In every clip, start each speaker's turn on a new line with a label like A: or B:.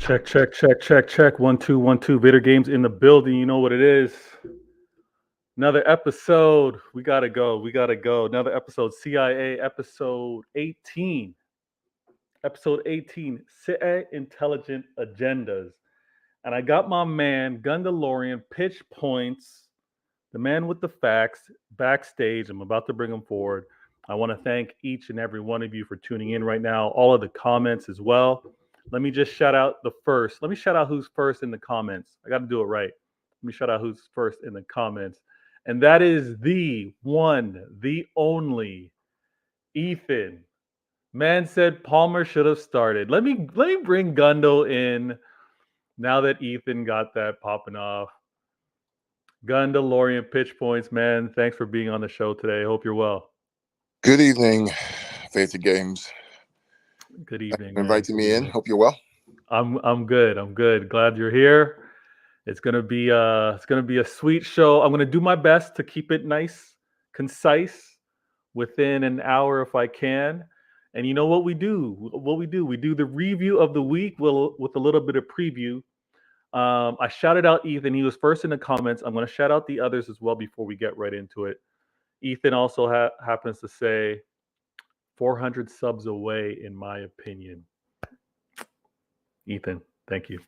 A: Check, check, check, check, check. 1 2 1 2. Vader Games in the building. You know what it is. Another episode. We gotta go. We gotta go. Another episode. CIA episode 18. Episode 18. CIA Intelligent Agendas. And I got my man, Gundalorian, Pitch Points, the man with the facts, backstage. I'm about to bring him forward. I want to thank each and every one of you for tuning in right now. All of the comments as well. Let me just shout out the first. Let me shout out who's first in the comments. I got to do it right. Let me shout out who's first in the comments. And that is the one, the only Ethan. Man said Palmer should have started. Let me bring Gundo in now that Ethan got that popping off. Gundalorian Pitch Points, man. Thanks for being on the show today. Hope you're well.
B: Good evening, Vader Games.
A: Good evening.
B: Thanks for inviting me in. Hope you're well.
A: I'm good. I'm good. Glad you're here. It's gonna be a sweet show. I'm gonna do my best to keep it nice, concise, within an hour if I can. And you know what we do? We do the review of the week with a little bit of preview. I shouted out Ethan. He was first in the comments. I'm going to shout out the others as well before we get right into it. Ethan also happens to say 400 subs away, in my opinion. Ethan, thank you.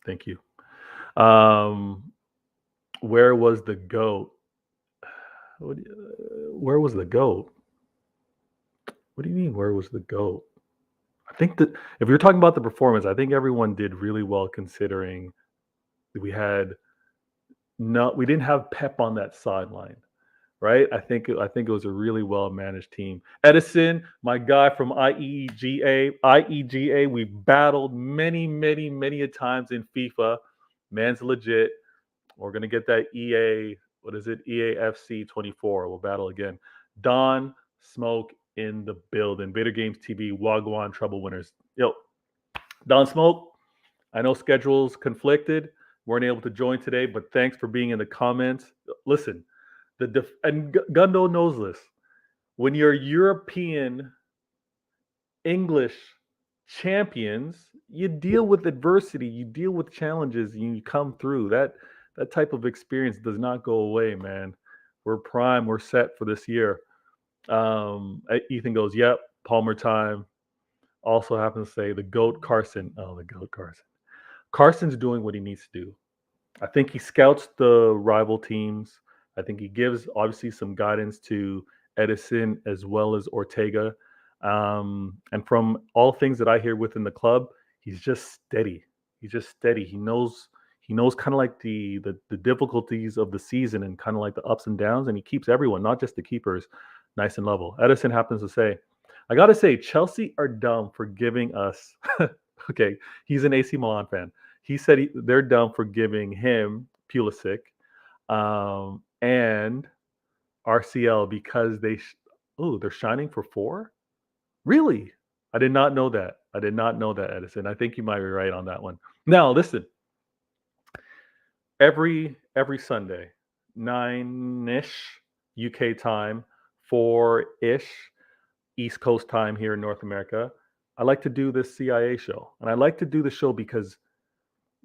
A: Thank you. Where was the GOAT? Where was the GOAT? What do you mean, where was the GOAT? I think that if you're talking about the performance, I think everyone did really well considering that we didn't have Pep on that sideline, right? I think it was a really well managed team. Edison, my guy from IEGA, we battled many a times in FIFA. Man's legit. We're gonna get that EA. What is it? EAFC 24. We'll battle again. Don Smoke in the building. Vader Games TV, Wagwan Trouble Winners. Yo, Don Smoke, I know schedules conflicted. Weren't able to join today, but thanks for being in the comments. Listen, and Gundo knows this. When you're European English champions, you deal with adversity, you deal with challenges, and you come through. That type of experience does not go away, man. We're prime, we're set for this year. Ethan goes, yep, Palmer time. Also happens to say the GOAT Carson. Oh, the GOAT Carson. Carson's doing what he needs to do. I think he scouts the rival teams. I think he gives obviously some guidance to Edison as well as Ortega. And from all things that I hear within the club, he's just steady. He's just steady. He knows kind of like the difficulties of the season and kind of like the ups and downs, and he keeps everyone, not just the keepers, nice and level. Edison happens to say, I got to say, Chelsea are dumb for giving us, okay, he's an AC Milan fan. He said they're dumb for giving him Pulisic and RCL because they're shining for 4? Really? I did not know that. Edison. I think you might be right on that one. Now, listen. Every Sunday, 9-ish UK time, 4-ish East Coast time here in North America, I like to do this CIA show. And I like to do the show because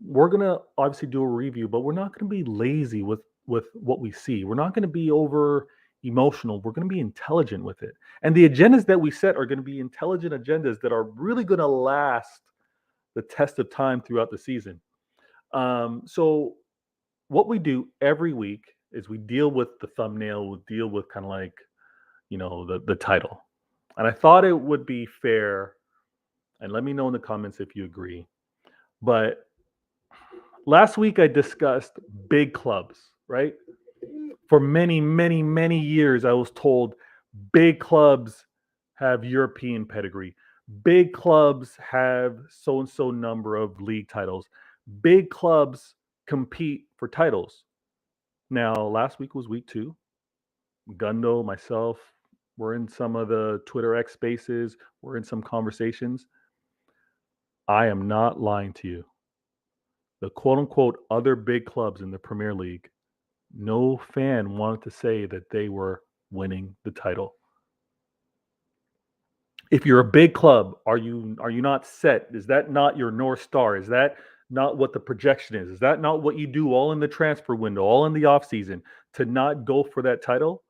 A: we're going to obviously do a review, but we're not going to be lazy with what we see. We're not going to be over emotional. We're going to be intelligent with it. And the agendas that we set are going to be intelligent agendas that are really going to last the test of time throughout the season. So what we do every week is we deal with the thumbnail, we'll deal with kind of like, the title. And I thought it would be fair, and let me know in the comments if you agree. But last week I discussed big clubs, right? For many years I was told big clubs have European pedigree. Big clubs have so-and-so number of league titles. Big clubs compete for titles. Now, last week was week 2. Gundo, myself, we're in some of the Twitter X spaces. We're in some conversations. I am not lying to you. The quote-unquote other big clubs in the Premier League, no fan wanted to say that they were winning the title. If you're a big club, are you not set? Is that not your North Star? Is that not what the projection is? Is that not what you do all in the transfer window, all in the offseason to not go for that title?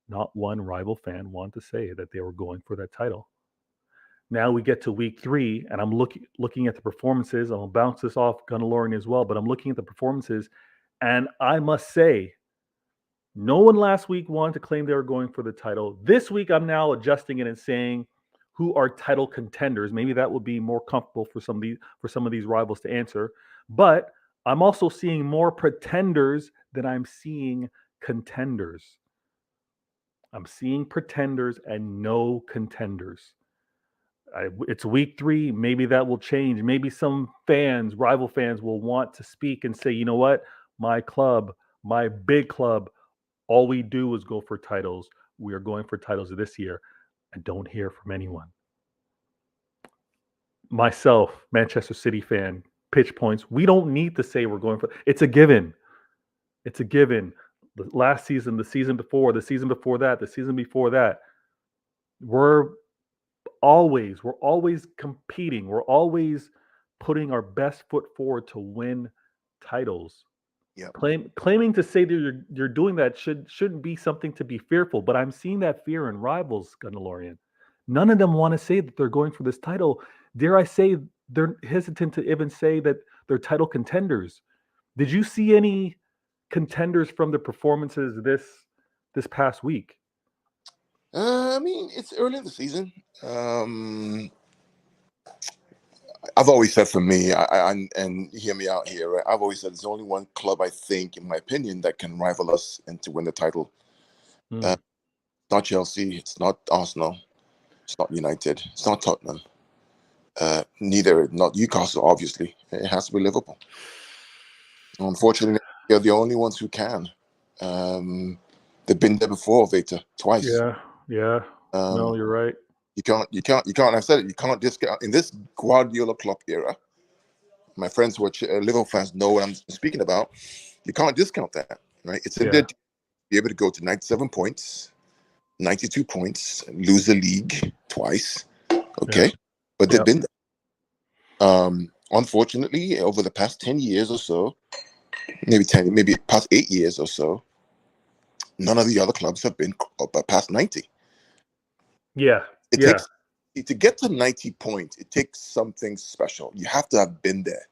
A: Not one rival fan wanted to say that they were going for that title. Now we get to week 3, and I'm looking at the performances. I'll bounce this off Gunnelorian as well, but I'm looking at the performances, and I must say, no one last week wanted to claim they were going for the title. This week, I'm now adjusting it and saying who are title contenders. Maybe that would be more comfortable for some of these rivals to answer. But I'm also seeing more pretenders than I'm seeing contenders. I'm seeing pretenders and no contenders. It's week 3. Maybe that will change. Maybe some fans, rival fans, will want to speak and say, you know what, my club, my big club, all we do is go for titles. We are going for titles this year. I don't hear from anyone. Myself, Manchester City fan, pitch points. We don't need to say we're going for. It's a given. It's a given. The last season, the season before, the season before that, the season before that, we're always competing. We're always putting our best foot forward to win titles.
B: Yep.
A: Claiming to say that you're doing that shouldn't be something to be fearful, but I'm seeing that fear in rivals, Gunnelorian. None of them want to say that they're going for this title. Dare I say they're hesitant to even say that they're title contenders. Did you see any contenders from the performances this past week?
B: I mean, it's early in the season. I've always said, for me, and hear me out here, right? I've always said there's only one club, I think, in my opinion, that can rival us and to win the title. It's not Chelsea. It's not Arsenal. It's not United. It's not Tottenham. Not Newcastle, obviously. It has to be Liverpool. Unfortunately, they're the only ones who can. They've been there before, Veta, twice.
A: Yeah. No, you're right.
B: You can't. I've said it. You can't discount in this Guardiola Klopp era. My friends who are Liverpool fans know what I'm speaking about. You can't discount that, right? It's in there to be able to go to 97 points, 92 points, lose the league twice. Okay, but they've been there. Unfortunately, over the past 10 years or so, maybe past 8 years or so, none of the other clubs have been past 90. It takes to get to 90 points. It takes something special. You have to have been there.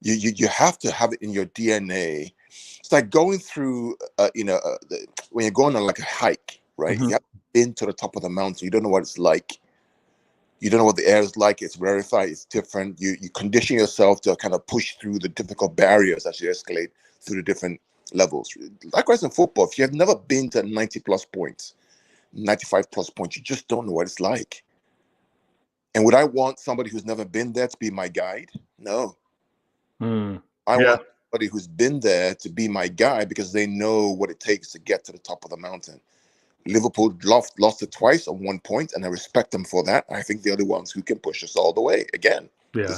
B: You have to have it in your DNA. It's like going through, when you're going on like a hike, right?
A: Mm-hmm.
B: You have been to the top of the mountain. You don't know what it's like. You don't know what the air is like. It's rarefied. It's different. You condition yourself to kind of push through the difficult barriers as you escalate through the different levels. Likewise in football, if you have never been to 90 plus points, 95 plus points, you just don't know what it's like. And would I want somebody who's never been there to be my guide? No. I want somebody who's been there to be my guide because they know what it takes to get to the top of the mountain. Liverpool lost it twice on 1 point, and I respect them for that. I think they're the ones who can push us all the way again.
A: Yeah,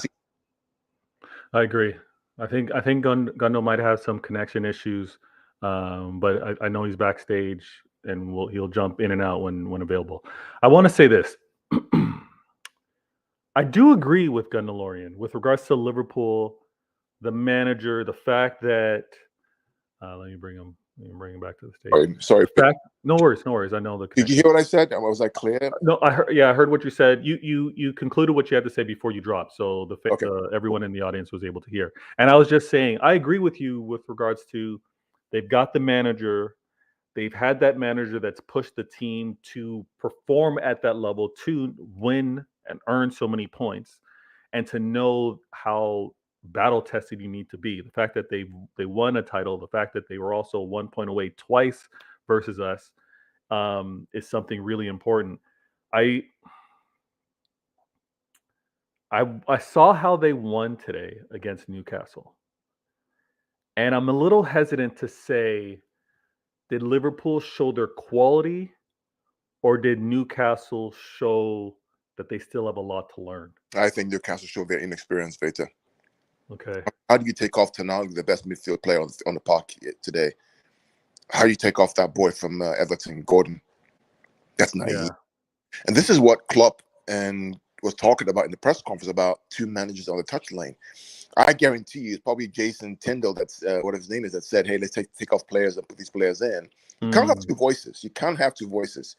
A: I agree. I think Gundo might have some connection issues, but I know he's backstage and he'll jump in and out when available. I want to say this. I do agree with Gunnelorian with regards to Liverpool, the manager, the fact that let me bring him back to the stage.
B: Sorry.
A: No worries. I know the connection.
B: Did you hear what I said? Was I clear?
A: No, I heard what you said. You concluded what you had to say before you dropped, so everyone in the audience was able to hear. And I was just saying, I agree with you with regards to they've got the manager. They've had that manager that's pushed the team to perform at that level, to win and earn so many points, and to know how battle tested you need to be. The fact that they won a title, the fact that they were also 1 point away twice versus us, is something really important. I saw how they won today against Newcastle, and I'm a little hesitant to say, did Liverpool show their quality, or did Newcastle show that they still have a lot to learn?
B: I think Newcastle showed their inexperience, Veta.
A: Okay.
B: How do you take off Tonali, the best midfield player on the park today? How do you take off that boy from Everton, Gordon? That's naive. And this is what Klopp and was talking about in the press conference about two managers on the touch line. I guarantee you, it's probably Jason Tyndall, that's what his name is, that said, "Hey, let's take off players and put these players in." You can't have two voices. You can't have two voices.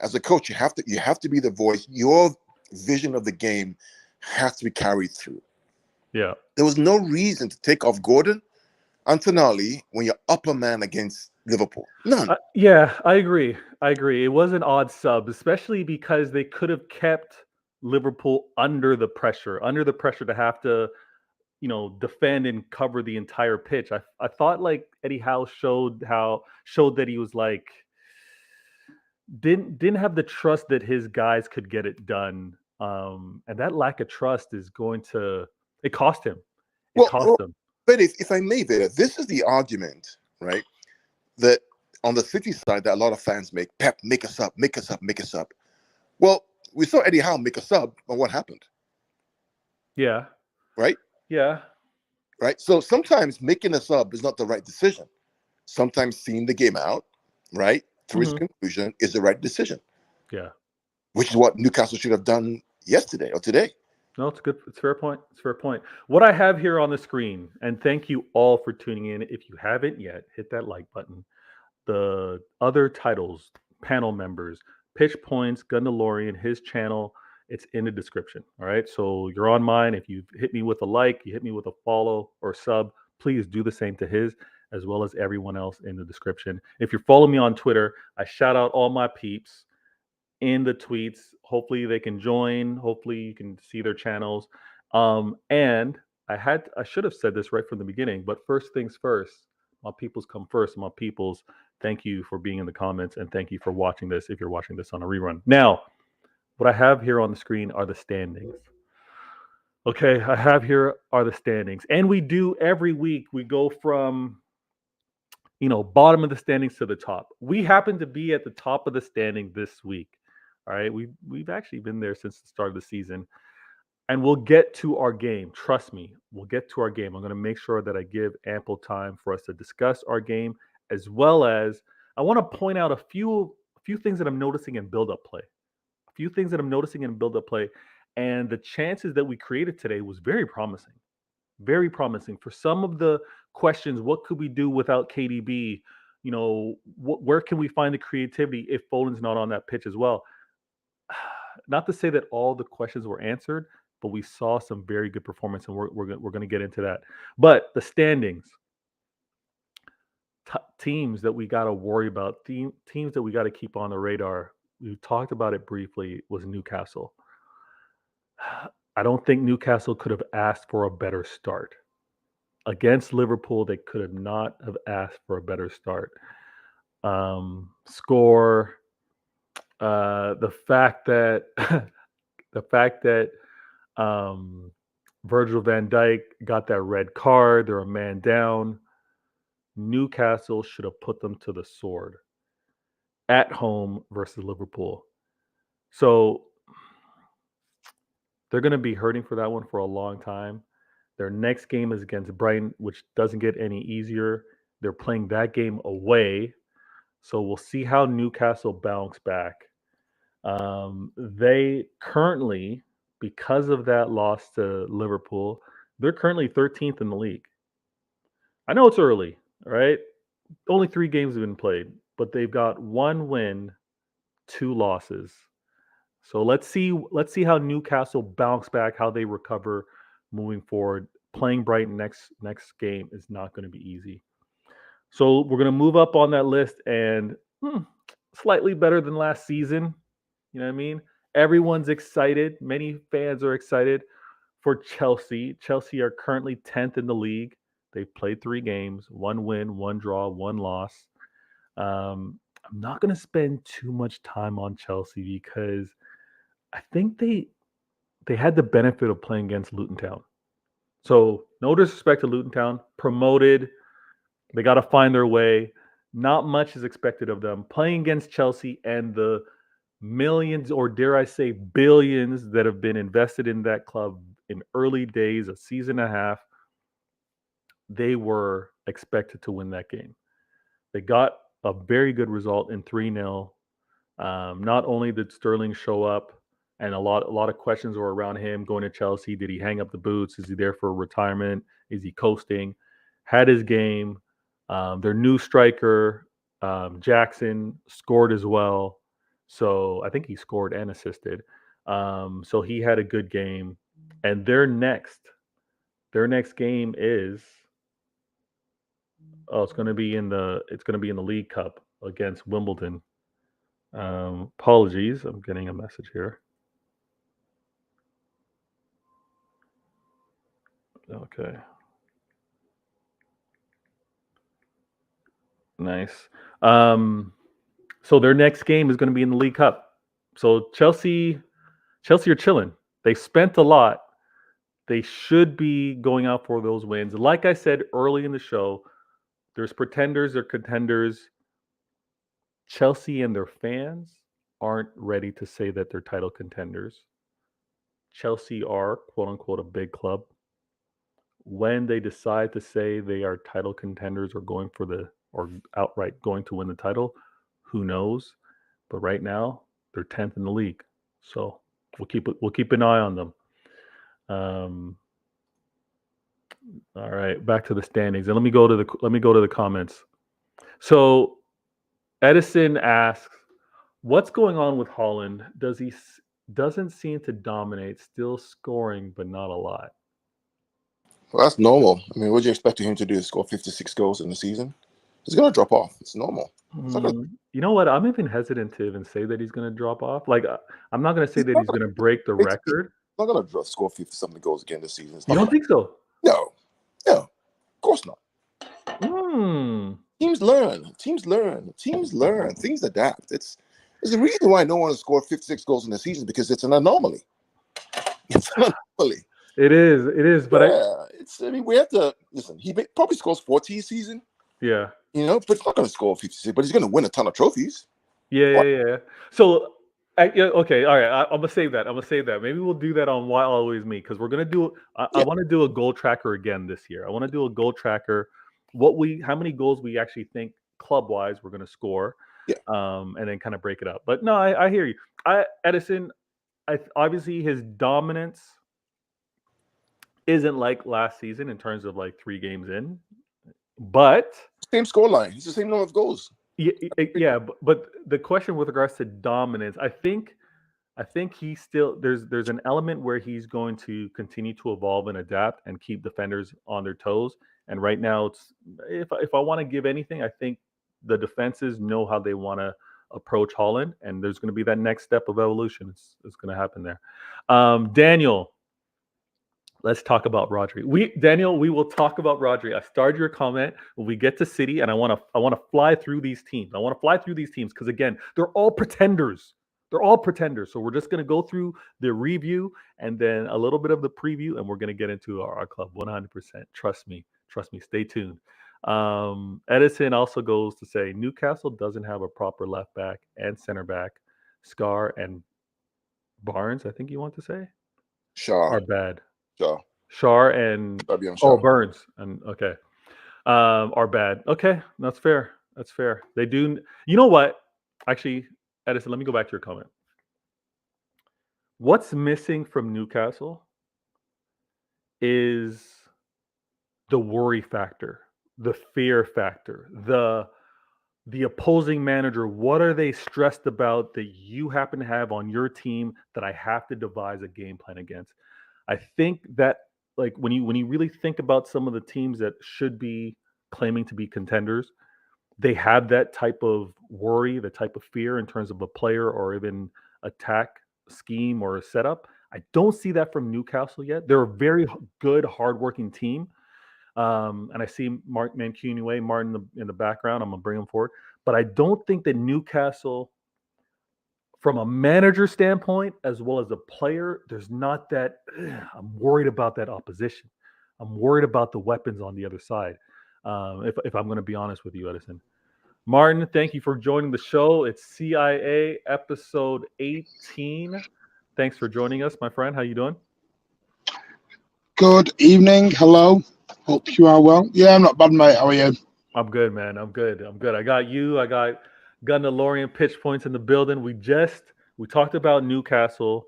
B: As a coach, you have to be the voice. Your vision of the game has to be carried through.
A: Yeah.
B: There was no reason to take off Gordon and Tonali when you're upper man against Liverpool. None.
A: Yeah, I agree. It was an odd sub, especially because they could have kept Liverpool under the pressure to have to, defend and cover the entire pitch. I thought like Eddie Howe showed that he was like didn't have the trust that his guys could get it done. And that lack of trust is going to it cost him.
B: Well, but if I may, Vida, this is the argument, right? That on the City side that a lot of fans make. Pep, make us up. Well, we saw Eddie Howe make a sub, and what happened?
A: Yeah.
B: Right?
A: Yeah.
B: Right? So sometimes making a sub is not the right decision. Sometimes seeing the game out, right, through its conclusion is the right decision.
A: Yeah.
B: Which is what Newcastle should have done yesterday or today.
A: No, it's good. It's a fair point. What I have here on the screen, and thank you all for tuning in. If you haven't yet, hit that like button. The other titles, panel members, Pitch Points, Gundalorian, his channel, it's in the description. All right. So you're on mine. If you hit me with a like, you hit me with a follow or sub, please do the same to his, as well as everyone else in the description. If you're following me on Twitter, I shout out all my peeps in the tweets. Hopefully they can join. Hopefully you can see their channels. And I should have said this right from the beginning, but first things first, my peoples come first. My peoples, thank you for being in the comments and thank you for watching this if you're watching this on a rerun. Now, what I have here on the screen are the standings. Okay, I have here are the standings. And we do every week, we go from bottom of the standings to the top. We happen to be at the top of the standing this week. All right, we've actually been there since the start of the season, and we'll get to our game. Trust me, we'll get to our game. I'm going to make sure that I give ample time for us to discuss our game, as well as I want to point out a few things that I'm noticing in build-up play. And the chances that we created today was very promising. Very promising. For some of the questions, what could we do without KDB? Where can we find the creativity if Foden's not on that pitch as well? Not to say that all the questions were answered, but we saw some very good performance, and we're going to get into that. But the standings, teams that we got to worry about, teams that we got to keep on the radar. We talked about it briefly. Was Newcastle. I don't think Newcastle could have asked for a better start against Liverpool. They could have not have asked for a better start. Score. The fact that Virgil van Dijk got that red card, they're a man down. Newcastle should have put them to the sword at home versus Liverpool. So they're going to be hurting for that one for a long time. Their next game is against Brighton, which doesn't get any easier. They're playing that game away. So we'll see how Newcastle bounce back. They currently, because of that loss to Liverpool, they're currently 13th in the league. I know it's early, right? Only 3 games have been played, but they've got 1 win, 2 losses. So let's see how Newcastle bounce back, how they recover moving forward. Playing Brighton next game is not going to be easy. So we're going to move up on that list, and slightly better than last season. You know what I mean? Everyone's excited. Many fans are excited for Chelsea. Chelsea are currently 10th in the league. They've played 3 games, 1 win, 1 draw, 1 loss. I'm not going to spend too much time on Chelsea because I think they had the benefit of playing against Luton Town. So no disrespect to Luton Town. Promoted. They got to find their way. Not much is expected of them. Playing against Chelsea and the millions, or dare I say billions, that have been invested in that club in early days, a season and a half, they were expected to win that game. They got a very good result in 3-0. Not only did Sterling show up, and a lot of questions were around him going to Chelsea. Did he hang up the boots? Is he there for retirement? Is he coasting? Had his game. Their new striker, Jackson, scored as well. So I think he scored and assisted. So he had a good game. And their next game is it's going to be in the League Cup against Wimbledon. Apologies, I'm getting a message here. Okay. Nice. So their next game is going to be in the League Cup. So Chelsea are chilling. They spent a lot. They should be going out for those wins. Like I said early in the show, there's pretenders or contenders. Chelsea and their fans aren't ready to say that they're title contenders. Chelsea are, quote unquote, a big club. When they decide to say they are title contenders or outright going to win the title, who knows? But right now, they're 10th in the league. So we'll keep an eye on them. All right, back to the standings, and let me go to the comments. So Edison asks, "What's going on with Haaland? Doesn't seem to dominate, still scoring, but not a lot."
B: Well, that's normal. I mean, what do you expect him to do? Score 56 goals in the season? He's going to drop off. It's normal.
A: You know what? I'm even hesitant to even say that he's going to drop off. Like, I'm not going to say that he's going to break the record.
B: He's not going to score 50-something goals again this season.
A: You don't think so?
B: No, of course not. Teams learn. Things adapt. It's the reason why no one has scored 56 goals in the season, because it's an anomaly. It's an anomaly.
A: It is. But
B: I mean, we have to listen. He probably scores 40 a season.
A: Yeah.
B: But he's not going to score 56. But he's going to win a ton of trophies.
A: Yeah. So, okay, all right. I'm gonna save that. Maybe we'll do that on Why Always Me, because we're gonna do. I want to do a goal tracker again this year. I want to do a goal tracker. How many goals we actually think club wise we're gonna score.
B: Yeah.
A: And then kind of break it up. But no, I hear you. Edison, obviously his dominance isn't like last season in terms of like 3 games in, but
B: same scoreline. It's the same number of goals.
A: Yeah, but the question with regards to dominance, I think he's still there's an element where he's going to continue to evolve and adapt and keep defenders on their toes. And right now, it's if I want to give anything, I think the defenses know how they want to approach Haaland, and there's going to be that next step of evolution. It's going to happen there. Daniel, let's talk about Rodri. We will talk about Rodri. I started your comment when we get to City, and I want to fly through these teams. I want to fly through these teams because, again, they're all pretenders. So we're just going to go through the review and then a little bit of the preview, and we're going to get into our club 100%. Trust me. Stay tuned. Edison also goes to say Newcastle doesn't have a proper left back and center back. Scar and Barnes, I think you want to say, are bad. Shar and Burns and okay, are bad. Okay, that's fair. They do. You know what? Actually, Edison, let me go back to your comment. What's missing from Newcastle is the worry factor, the fear factor, the opposing manager. What are they stressed about that you happen to have on your team that I have to devise a game plan against? I think that, like, when you really think about some of the teams that should be claiming to be contenders, they have that type of worry, the type of fear in terms of a player or even attack scheme or a setup. I don't see that from Newcastle yet. They're a very good, hardworking team. And I see Martin in the background. I'm going to bring him forward. But I don't think that Newcastle, from a manager standpoint, as well as a player, there's not that. I'm worried about that opposition. I'm worried about the weapons on the other side. If I'm going to be honest with you, Edison. Martin, thank you for joining the show. It's CIA episode 18. Thanks for joining us, my friend. How you doing?
C: Good evening. Hello. Hope you are well. Yeah, I'm not bad, mate. How are you?
A: I'm good, man. I'm good. I got you. I got Gundalorian pitch points in the building. We talked about Newcastle.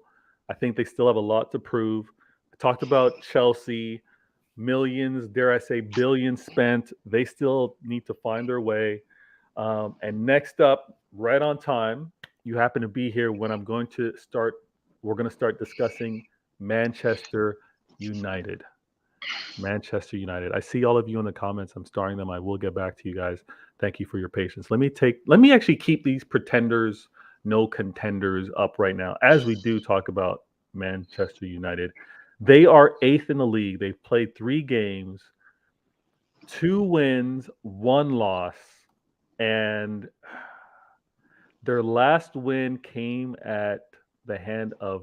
A: I think they still have a lot to prove. I talked about Chelsea. Millions, dare I say, billions spent. They still need to find their way. And next up, right on time, you happen to be here when we're going to start discussing Manchester United. Manchester United. I see all of you in the comments. I'm starring them. I will get back to you guys. Thank you for your patience. Let me actually keep these pretenders, no contenders up right now as we do talk about Manchester United. They are 8th in the league. They've played 3 games, 2 wins, 1 loss, and their last win came at the hand of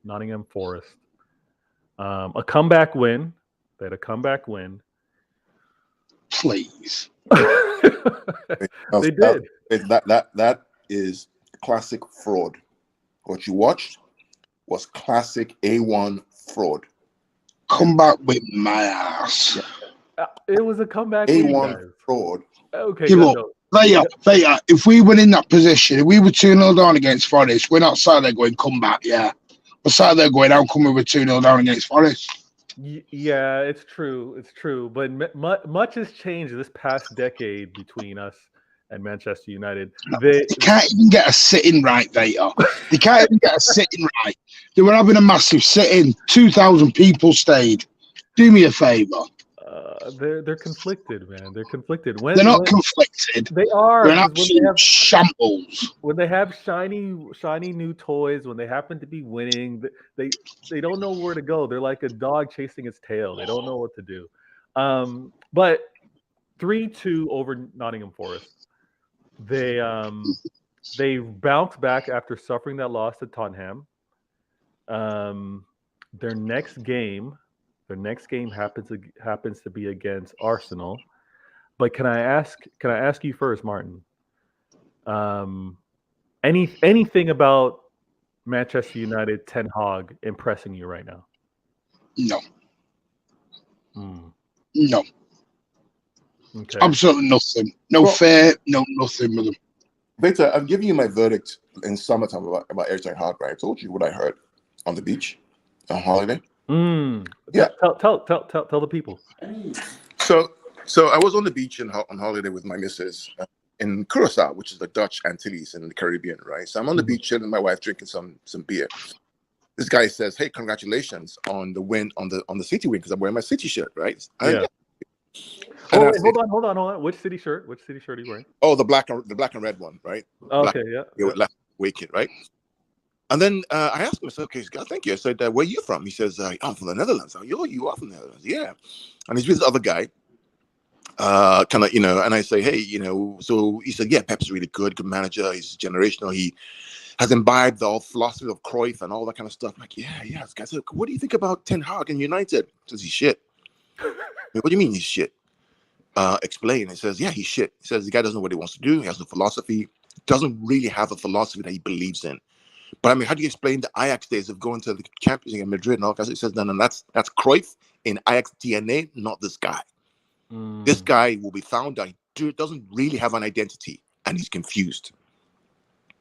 A: Nottingham Forest. A comeback win. They had a comeback win.
C: Please.
A: They did.
B: That is classic fraud. What you watched was classic A1 fraud.
C: Comeback with my ass.
A: It was a comeback
B: A1
A: win,
B: fraud.
A: Okay,
C: Give up. Later, if we were in that position, if we were 2-0 down against Forest, we're not sat there going, come back, yeah. We're sat there going, how come we were 2-0 down against Forest?
A: Yeah, it's true. It's true. But much has changed this past decade between us and Manchester United.
C: They can't even get a sitting right, Vader. They can't even get a sitting right. They were having a massive sit-in. 2,000 people stayed. Do me a favor.
A: They're conflicted, man. They're conflicted.
C: They're not conflicted.
A: They are.
C: They're an absolute shambles.
A: When they have shiny new toys, when they happen to be winning, they don't know where to go. They're like a dog chasing its tail. They don't know what to do. But 3-2 over Nottingham Forest. They bounced back after suffering that loss to Tottenham. Their next game happens to be against Arsenal. But can I ask you first, Martin? Anything about Manchester United, Ten Hag impressing you right now?
C: No.
A: No.
C: Okay. Absolutely nothing. No fair, no nothing with them.
B: Victor, I'm giving you my verdict in summertime about Eric Ten Hag, right? I told you what I heard on the beach on holiday.
A: Yeah. Tell the people.
B: So I was on the beach on holiday with my missus in Curacao, which is the Dutch Antilles in the Caribbean, right? So I'm on the beach chilling with my wife, drinking some beer. This guy says, "Hey, congratulations on the win on the City win," because I'm wearing my City shirt, right?
A: Yeah. Hold on. Which City shirt are you wearing?
B: Oh, the black and red one, right?
A: Okay, yeah.
B: Left wicked, right? And then I asked him, I said, "Okay, thank you." I said, "Where are you from?" He says, "I'm from the Netherlands." I'm like, "You are from the Netherlands?" Yeah. And he's with this other guy, kind of, and I say, "Hey, so he said, yeah, Pep's really good manager. He's generational. He has imbibed the whole philosophy of Cruyff and all that kind of stuff." I'm like, yeah. This guy said, "What do you think about Ten Hag and United?" He says, "He's shit." What do you mean he's shit? Explain. He says, "Yeah, he's shit." He says the guy doesn't know what he wants to do. He has no philosophy. Doesn't really have a philosophy that he believes in. But I mean, how do you explain the Ajax days of going to the Champions League in Madrid and all that? He says, no, that's Cruyff in Ajax DNA, not this guy. This guy will be found out he doesn't really have an identity and he's confused.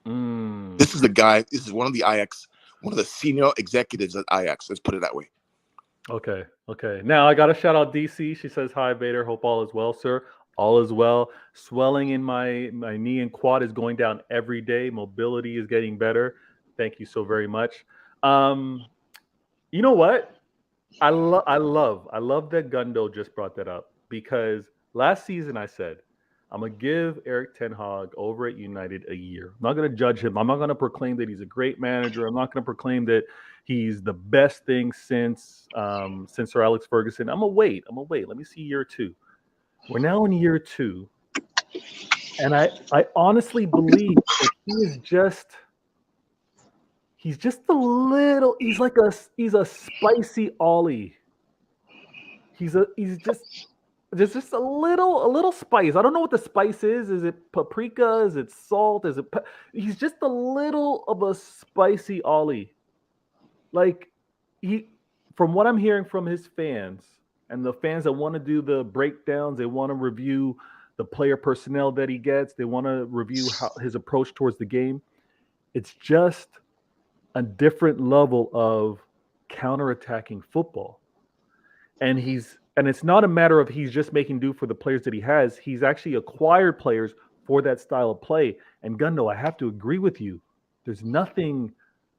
B: This is the guy. This is one of the senior executives at Ajax. Let's put it that way.
A: Okay. Now I got to shout out DC. She says, "Hi, Bader. Hope all is well, sir. All is well. Swelling in my knee and quad is going down every day. Mobility is getting better. Thank you so very much." You know what? I love that Gundo just brought that up, because last season I said I'm gonna give Eric Ten Hag over at United a year. I'm not gonna judge him. I'm not gonna proclaim that he's a great manager. I'm not gonna proclaim that he's the best thing since Sir Alex Ferguson. I'm gonna wait. Let me see year 2. We're now in year 2, and I honestly believe that he's just a little. He's a spicy Ollie. He's just a little spice. I don't know what the spice is. Is it paprika? Is it salt? He's just a little of a spicy Ollie. Like, from what I'm hearing from his fans and the fans that want to do the breakdowns, they want to review the player personnel that he gets. They want to review his approach towards the game. It's just a different level of counterattacking football. And it's not a matter of he's just making do for the players that he has. He's actually acquired players for that style of play. And Gundo, I have to agree with you. There's nothing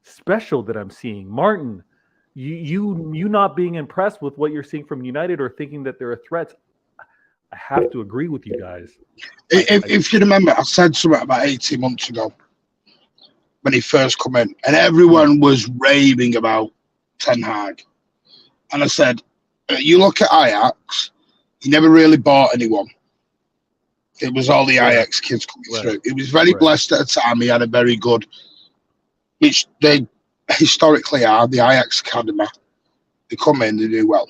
A: special that I'm seeing. Martin, you not being impressed with what you're seeing from United or thinking that they're a threat, I have to agree with you guys.
C: If you remember, I said something about 18 months ago when he first come in, and everyone was raving about Ten Hag. And I said, you look at Ajax, he never really bought anyone. It was all the Ajax kids coming through. He was very blessed at the time. He had a very good, which they historically are, the Ajax Academy. They come in, they do well.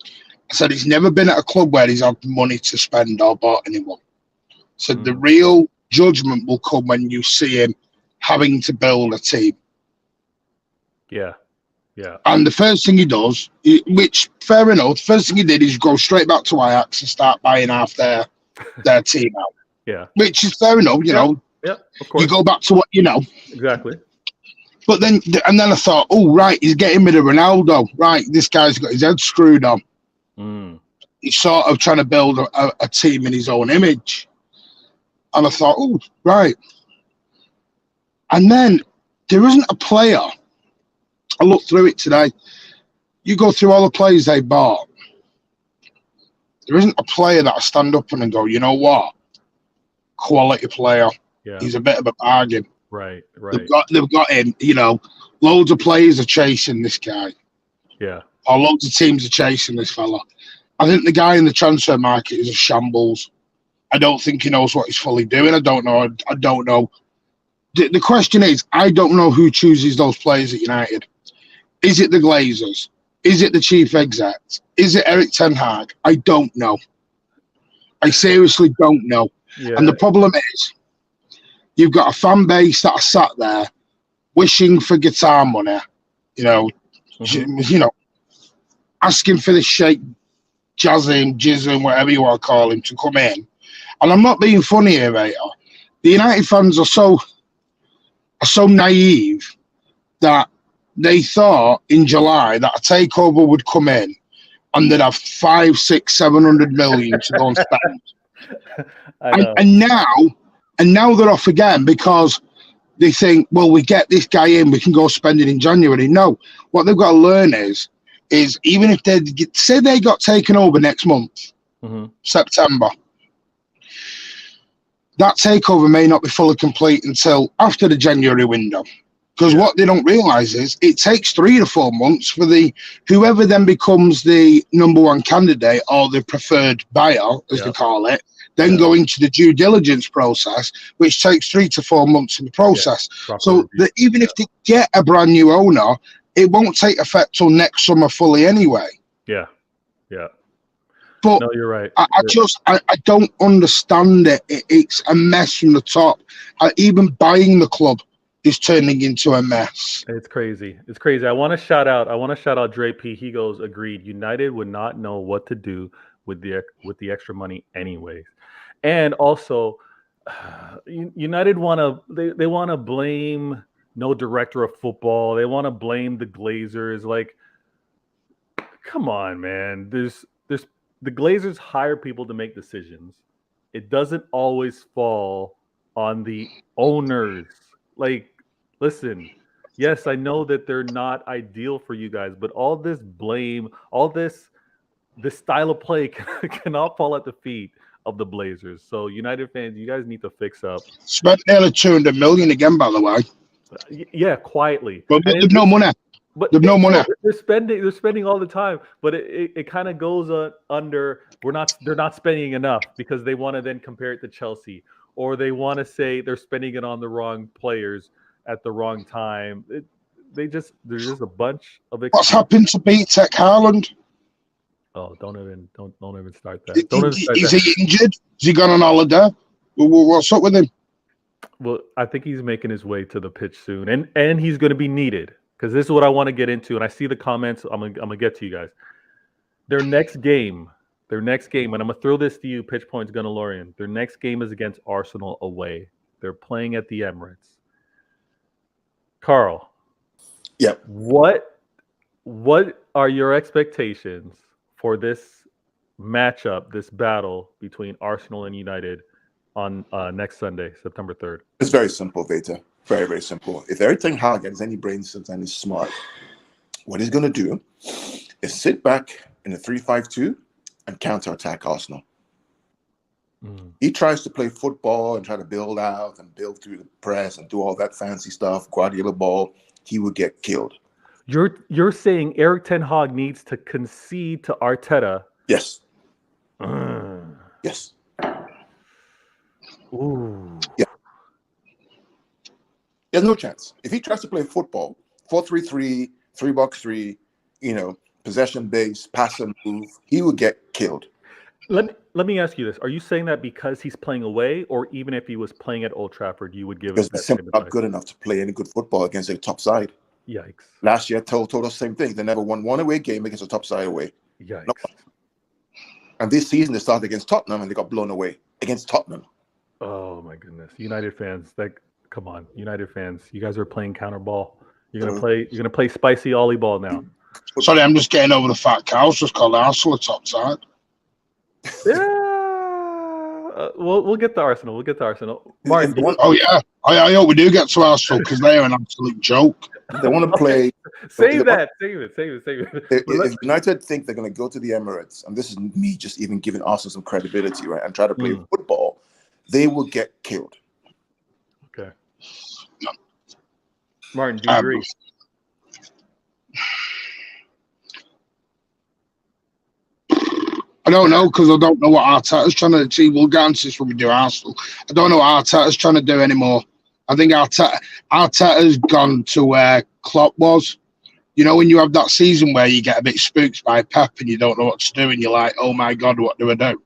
C: I said he's never been at a club where he's had money to spend or bought anyone. So the real judgment will come when you see him having to build a team.
A: Yeah.
C: And the first thing he does, which fair enough, the first thing he did is go straight back to Ajax and start buying half their team out.
A: Yeah.
C: Which is fair enough, you know.
A: Yeah, of course.
C: You go back to what you know.
A: Exactly.
C: But then I thought, oh, right, he's getting rid of Ronaldo. Right, this guy's got his head screwed on. He's sort of trying to build a team in his own image. And I thought, oh, right. And then there isn't a player. I looked through it today. You go through all the players they bought. There isn't a player that I stand up and go, you know what? Quality player.
A: Yeah.
C: He's a bit of a bargain.
A: Right.
C: They've got him, you know, loads of players are chasing this guy.
A: Yeah.
C: Or loads of teams are chasing this fella. I think the guy in the transfer market is a shambles. I don't think he knows what he's fully doing. I don't know. The question is, I don't know who chooses those players at United. Is it the Glazers? Is it the chief exec? Is it Eric Ten Hag? I don't know. I seriously don't know.
A: Yeah.
C: And the problem is, you've got a fan base that are sat there wishing for guitar money, you know, asking for this Sheikh Jazzim, Jizzim, whatever you want to call him, to come in. And I'm not being funny here, mate. The United fans are so naive that they thought in July that a takeover would come in and they'd have 500, 600, 700 million to go and spend. And now they're off again because they think, well, we get this guy in, we can go spend it in January. No, what they've got to learn is even if they got taken over next month, September, that takeover may not be fully complete until after the January window. Because what they don't realise is it takes 3 to 4 months for whoever then becomes the number one candidate or the preferred buyer, as they call it, then go into the due diligence process, which takes 3 to 4 months in the process. So that even if they get a brand new owner, it won't take effect till next summer fully anyway.
A: Yeah.
C: But
A: no, you're right.
C: I don't understand it. It's a mess from the top. Even buying the club is turning into a mess.
A: It's crazy. I want to shout out Dre P. He goes, agreed. United would not know what to do with the extra money anyways. And also, United want to blame no director of football. They want to blame the Glazers. Like, come on, man. There's the Glazers hire people to make decisions. It doesn't always fall on the owners. Like, listen, yes, I know that they're not ideal for you guys, but all this blame, all this style of play cannot fall at the feet of the Blazers. So, United fans, you guys need to fix up.
C: Spent nearly 200 million again, by the way.
A: Yeah, quietly.
C: But there's no money.
A: But
C: there's no money.
A: They're spending all the time, but it kind of goes under. They're not spending enough because they want to then compare it to Chelsea, or they want to say they're spending it on the wrong players at the wrong time. There's just a bunch of.
C: What's happened to BTEC Haaland?
A: Oh, don't even start that.
C: Is he injured? Has he gone on holiday? What's up with him?
A: Well, I think he's making his way to the pitch soon, and he's going to be needed. Because this is what I want to get into, and I see the comments. I'm gonna get to you guys. Their next game Their next game, and I'm going to throw this to you, Pitch Points Gunnalorian. Their next game is against Arsenal away. They're playing at the Emirates. Carl.
B: Yep.
A: What are your expectations for this matchup, this battle between Arsenal and United on next Sunday, September 3rd?
B: It's very simple, Veta. Very, very simple. If Erik ten Hag has any brain cells and is smart, what he's going to do is sit back in a 3-5-2 and counterattack Arsenal. He tries to play football and try to build out and build through the press and do all that fancy stuff, Guardiola ball. He would get killed.
A: You're saying Erik ten Hag needs to concede to Arteta?
B: Yes. Yes.
A: Ooh.
B: Yeah. There's no chance. If he tries to play football, 4-3-3, 3-box-3, possession base, pass and move, he would get killed.
A: Let me ask you this. Are you saying that because he's playing away, or even if he was playing at Old Trafford, you would give
B: because
A: it
B: they're simply not good enough to play any good football against a top side?
A: Yikes.
B: Last year told us the same thing. They never won one away game against a top side away.
A: Yikes.
B: No. And this season they started against Tottenham and they got blown away against Tottenham.
A: Oh my goodness. United fans, come on. United fans, you guys are playing counter ball. You're gonna play spicy ollie ball now.
C: Sorry, I'm just getting over the fact Carl's just called Arsenal a top side.
A: Yeah. We'll get to Arsenal. Martin,
C: oh yeah, I hope we do get to Arsenal because they are an absolute joke.
B: They want to play.
A: Save it.
B: If United think they're going to go to the Emirates, and this is me just even giving Arsenal some credibility, right, and try to play football, they will get killed.
A: Okay. No. Martin, do you agree?
C: I don't know because I don't know what Arteta's trying to achieve. We'll get into this when we do Arsenal. I don't know what Arteta's trying to do anymore. I think Arteta's gone to where Klopp was. When you have that season where you get a bit spooked by Pep and you don't know what to do and you're like, oh my God, what do I do?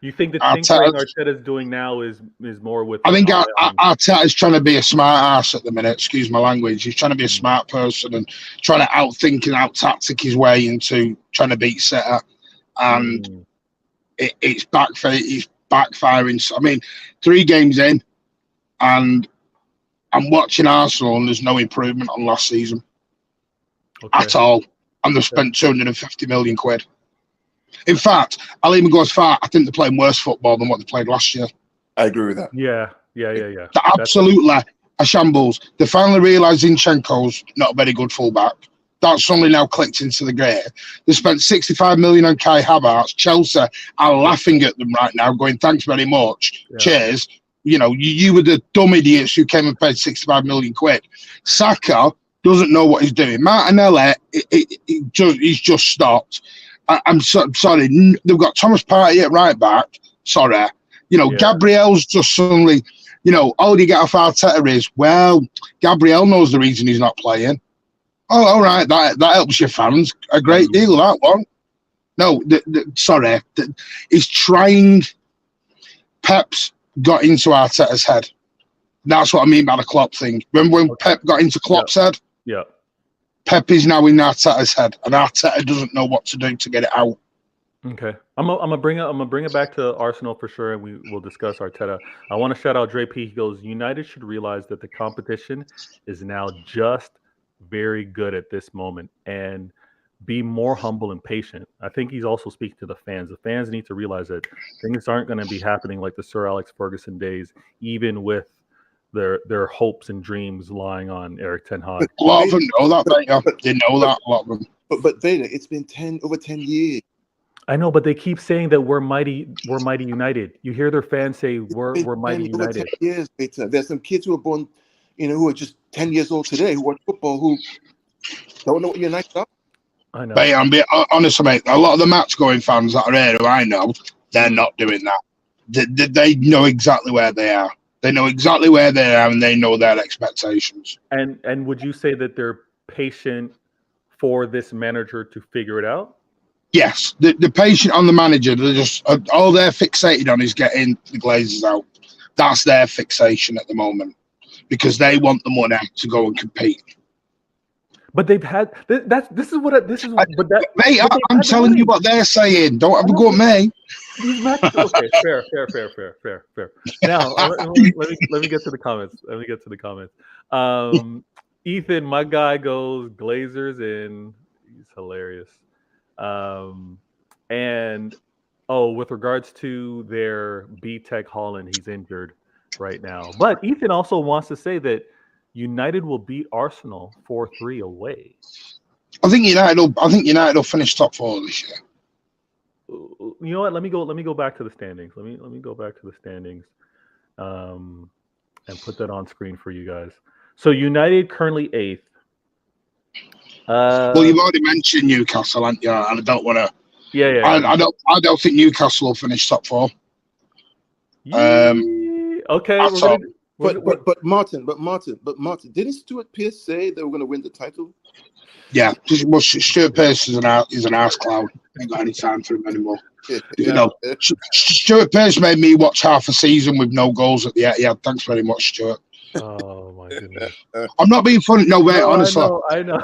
A: You think the tinkering Arteta's doing now is more with...
C: I think Arteta's trying to be a smart ass at the minute, excuse my language. He's trying to be a smart person and trying to outthink and out-tactic his way into trying to beat City. And it's backfiring. I mean, 3 games in, and I'm watching Arsenal, and there's no improvement on last season at all. And they've spent 250 million quid. In fact, I'll even go as far. I think they're playing worse football than what they played last year.
B: I agree with that.
A: Yeah.
C: They're absolutely a shambles. They finally realised Zinchenko's not a very good fullback. That's suddenly now clicked into the grey. They spent 65 million on Kai Havertz. Chelsea are laughing at them right now, going, thanks very much. Yeah. Cheers. You were the dumb idiots who came and paid 65 million quid. Saka doesn't know what he's doing. Martinelli, he's just stopped. I'm sorry. They've got Thomas Partey at right back. Sorry. Gabriel's just suddenly, all you get off Arteta is, well, Gabriel knows the reason he's not playing. Oh, all right. That helps your fans a great deal. That one. No, sorry. He's trying. Pep's got into Arteta's head. That's what I mean by the Klopp thing. Remember when Pep got into Klopp's head?
A: Yeah.
C: Pep is now in Arteta's head, and Arteta doesn't know what to do to get it out.
A: Okay, I'm gonna bring it back to Arsenal for sure, and we will discuss Arteta. I want to shout out Dre P. He goes, United should realize that the competition is now just very good at this moment and be more humble and patient. I think he's also speaking to the fans. The fans need to realize that things aren't going to be happening like the Sir Alex Ferguson days, even with their hopes and dreams lying on Erik ten Hag.
C: A lot of them know that, they know that, a lot of them.
B: But Veda, it's been over 10 years.
A: I know, but they keep saying that we're mighty United. You hear their fans say we're mighty United.
B: Over 10 years, Veda. There's some kids who are born, who are just 10 years old today who watch football who don't know what United are.
A: I know.
C: But I'm being honest, mate. A lot of the match-going fans that are here who I know, they're not doing that. They know exactly where they are. They know exactly where they are, and they know their expectations.
A: And would you say that they're patient for this manager to figure it out?
C: Yes, the patient on the manager. They're just all they're fixated on is getting the Glazers out. That's their fixation at the moment because they want the money to go and compete.
A: But they've had this is what this is. But that,
C: mate,
A: but
C: I'm telling you what they're saying. Don't have a go at me.
A: These matches, okay, fair. Now let me get to the comments. Ethan, my guy, goes Glazers, and he's hilarious. And with regards to their B-Tech Holland, he's injured right now. But Ethan also wants to say that United will beat Arsenal 4-3 away.
C: I think United will finish top 4 this year.
A: You know what? Let me go back to the standings. Let me go back to the standings, and put that on screen for you guys. So United currently 8th.
C: Well, you've already mentioned Newcastle, haven't you? And I don't want to.
A: Yeah.
C: I don't think Newcastle will finish top 4.
A: Okay.
B: But Martin, didn't Stuart Pearce say they were going to win the title?
C: Yeah, well, Stuart Pearce is an arse clown. Ain't got any time for him anymore. You know, Stuart Pearce made me watch half a season with no goals at the Etihad. Thanks very much, Stuart.
A: Oh my goodness!
C: I'm not being funny. No, wait, honestly,
A: I know.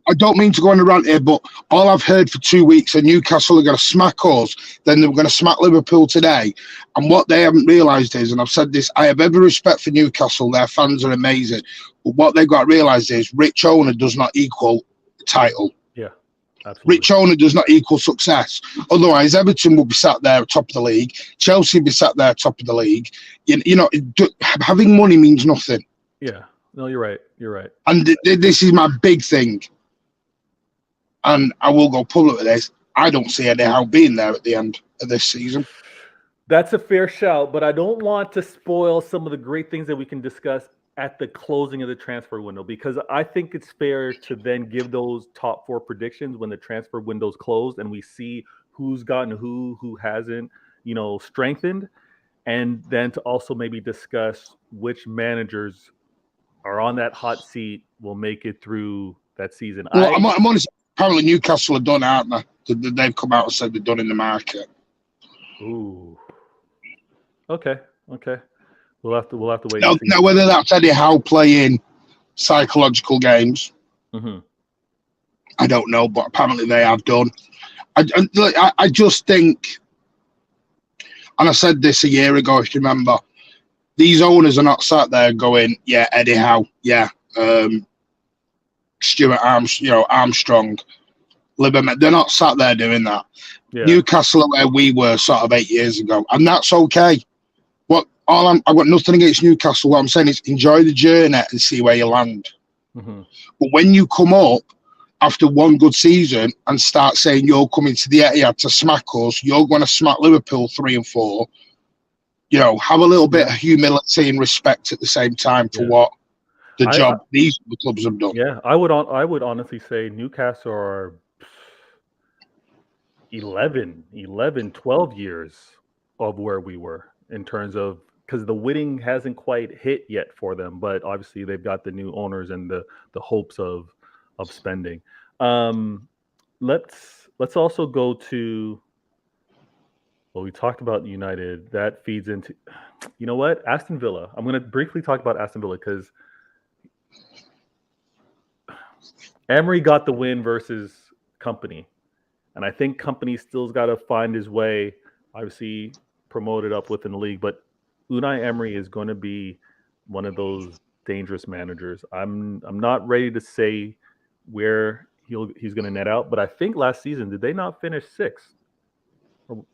C: I don't mean to go on a rant here, but all I've heard for 2 weeks are Newcastle are going to smack us, then they're going to smack Liverpool today. And what they haven't realised is, and I've said this, I have every respect for Newcastle. Their fans are amazing. But what they've got to realise is rich owner does not equal title.
A: Yeah, absolutely.
C: Rich owner does not equal success. Otherwise, Everton will be sat there at top of the league. Chelsea will be sat there at top of the league. You know, having money means nothing.
A: Yeah. No, you're right.
C: And this is my big thing. And I will go public with this. I don't see Eddie Howe being there at the end of this season.
A: That's a fair shout, but I don't want to spoil some of the great things that we can discuss at the closing of the transfer window, because I think it's fair to then give those top 4 predictions when the transfer window's closed and we see who's gotten who hasn't, strengthened, and then to also maybe discuss which managers are on that hot seat will make it through that season.
C: Well, I'm honest. Apparently Newcastle are done, aren't they? They've come out and said they're done in the market.
A: Ooh. Okay. We'll have to wait.
C: Now, whether that's Eddie Howe playing psychological games, I don't know, but apparently they have done. I just think, and I said this a year ago, if you remember, these owners are not sat there going, yeah, Eddie Howe, yeah, Stuart Armstrong, Liberman. They're not sat there doing that. Yeah. Newcastle are where we were sort of 8 years ago, and that's okay. I've got nothing against Newcastle. What I'm saying is enjoy the journey and see where you land. But when you come up after one good season and start saying you're coming to the Etihad to smack us, you're going to smack Liverpool 3 and 4, have a little bit of humility and respect at the same time for what the job these clubs have done.
A: Yeah, I would honestly say Newcastle are 11, 12 years of where we were in terms of, because the winning hasn't quite hit yet for them, but obviously they've got the new owners and the hopes of spending. Let's also go to, well, we talked about United. That feeds into, you know what, Aston Villa. I'm going to briefly talk about Aston Villa because Emery got the win versus Kompany, and I think Kompany still's got to find his way. Obviously promoted up within the league, but Unai Emery is going to be one of those dangerous managers. I'm not ready to say where he's going to net out, but I think last season, did they not finish 6th? Or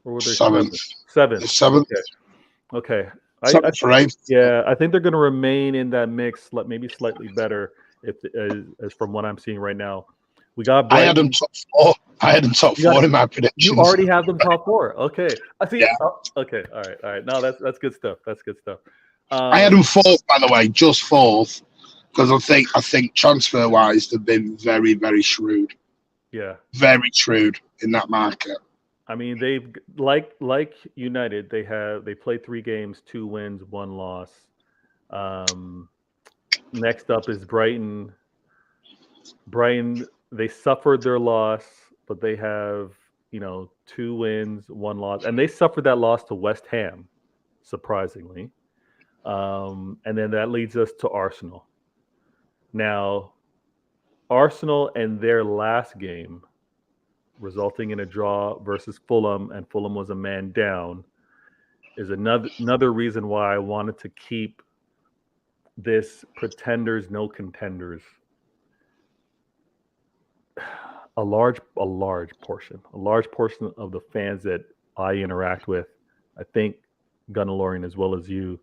A: were they 7th?
C: 7th.
A: Okay.
C: I
A: think they're going to remain in that mix, maybe slightly better as from what I'm seeing right now. We got Brighton.
C: I had them top 4 in my predictions.
A: You already have them top 4. Okay. I see. Yeah. Okay. All right. No, that's good stuff. I
C: had them 4th, by the way, just 4th, because I think transfer wise they've been very, very shrewd.
A: Yeah.
C: Very shrewd in that market.
A: I mean, they've like United, they played 3 games, 2 wins, 1 loss. Next up is Brighton. They suffered their loss, but they have, 2 wins, 1 loss. And they suffered that loss to West Ham, surprisingly. And then that leads us to Arsenal. Now, Arsenal and their last game, resulting in a draw versus Fulham, and Fulham was a man down, is another reason why I wanted to keep this pretenders, no contenders. A large portion of the fans that I interact with, I think Gunnelorian as well as you,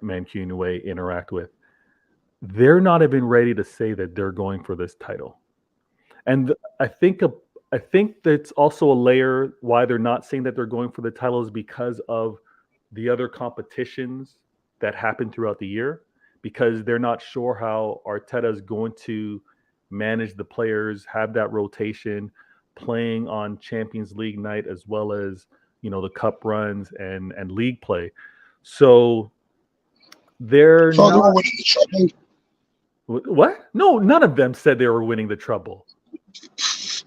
A: Mancunewe, interact with, they're not even ready to say that they're going for this title. And I think that's also a layer why they're not saying that they're going for the title is because of the other competitions that happen throughout the year, because they're not sure how Arteta is going to manage the players, have that rotation, playing on Champions League night as well as, you know, the cup runs and league play. So they're
C: So
A: not.
C: they were winning the treble.
A: What? No, none of them said they were winning the treble.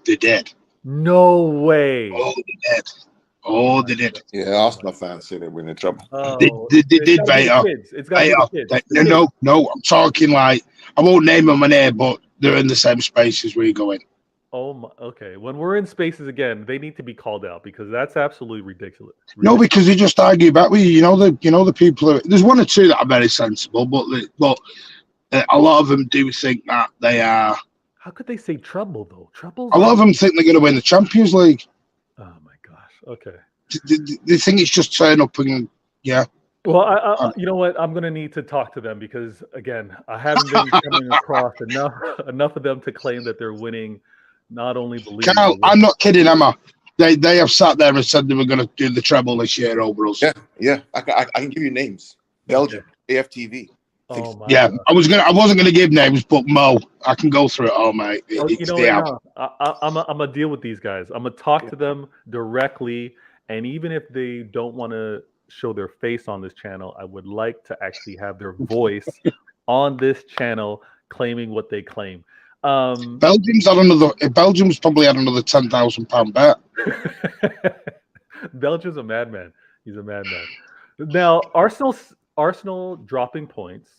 C: They did.
A: No way.
C: Oh, they did. Oh, they did.
B: Yeah, Arsenal fans say they're winning trouble.
A: Oh,
C: They did, Vader.
A: It's got to be the kids.
C: No, I'm talking like, I won't name them on air, but they're in the same spaces where you go in.
A: Oh my, okay. When we're in spaces again, they need to be called out because that's absolutely ridiculous.
C: No, because they just argue back with you. You know the people. There's one or two that are very sensible, but a lot of them do think that they are.
A: How could they say trouble though? Trouble.
C: A lot of them think they're going to win the Champions League.
A: Oh my gosh. Okay.
C: They think it's just turn up and yeah.
A: Well, I you know what? I'm going to need to talk to them because again, I haven't been coming across enough of them to claim that they're winning. Not only the league.
C: Carl, I'm not kidding, Emma. They have sat there and said they were going to do the treble this year over us.
B: Yeah. I can give you names. Belgium, AFTV.
A: Oh my
C: yeah,
A: God.
C: I wasn't going to give names, but Mo, I can go through it all, mate.
A: You know what? I'm gonna deal with these guys. I'm gonna talk to them directly, and even if they don't want to show their face on this channel, I would like to actually have their voice on this channel claiming what they claim.
C: Belgium's probably had another £10,000 bet.
A: Belgium's a madman. He's a madman. Now, Arsenal dropping points.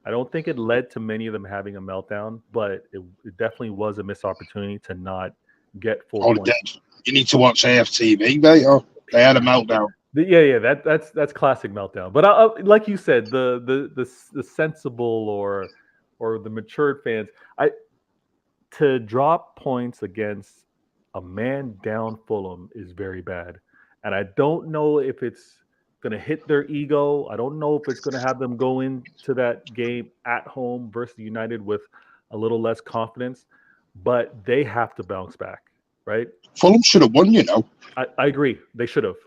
A: I don't think it led to many of them having a meltdown, but it definitely was a missed opportunity to not get full points.
C: You need to watch AFTV, mate. Oh, they had a meltdown.
A: Yeah, that's classic meltdown. But like you said, the sensible or the matured fans, to drop points against a man down Fulham is very bad, and I don't know if it's going to hit their ego. I don't know if it's going to have them go into that game at home versus United with a little less confidence, but they have to bounce back, right?
C: Fulham should have won, you know.
A: I agree. They should have.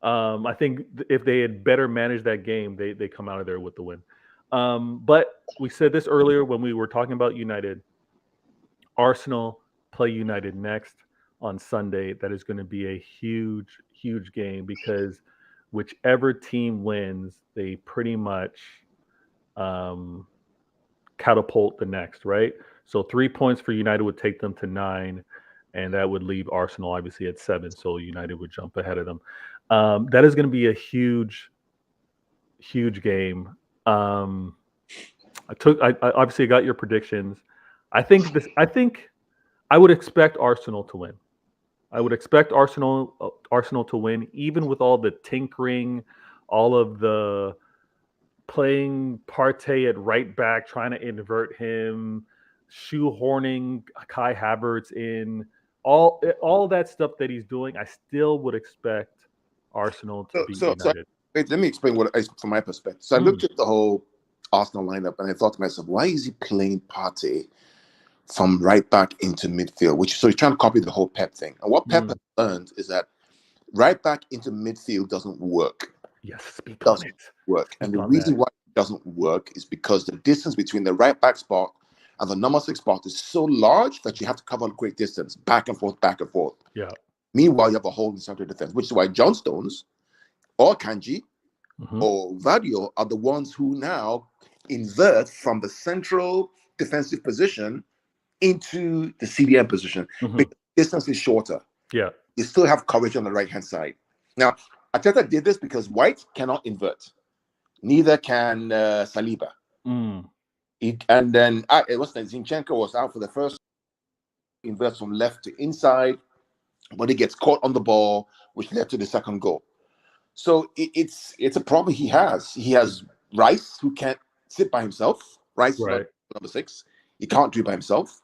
A: I think if they had better managed that game, they come out of there with the win. But we said this earlier when we were talking about United. Arsenal play United next on Sunday. That is going to be a huge, huge game because whichever team wins, they pretty much catapult the next, right? So 3 points for United would take them to 9, and that would leave Arsenal obviously at 7. So United would jump ahead of them. That is going to be a huge, huge game. I obviously got your predictions. I think I would expect Arsenal to win. I would expect Arsenal to win, even with all the tinkering, all of the playing Partey at right back, trying to invert him, shoehorning Kai Havertz in, all that stuff that he's doing. I still would expect Arsenal to beat United.
B: Let me explain from my perspective. So I looked at the whole Arsenal lineup and I thought to myself, why is he playing Partey from right back into midfield? So he's trying to copy the whole Pep thing. And what Pep has learned is that right back into midfield doesn't work.
A: Yes, speak on it.
B: And the reason why it doesn't work is because the distance between the right back spot and the number 6 spot is so large that you have to cover a great distance, back and forth, back and forth.
A: Yeah.
B: Meanwhile, you have a hole in the center of defense, which is why John Stones or Kanji or Vadio are the ones who now invert from the central defensive position into the CDM position because the distance is shorter.
A: Yeah.
B: You still have coverage on the right-hand side. Now, Arteta did this because White cannot invert. Neither can Saliba. And then it was Zinchenko was out for the first, inverts from left to inside, but he gets caught on the ball, which led to the second goal. So it's a problem he has. He has Rice, who can't sit by himself. Rice is not number 6. He can't do it by himself.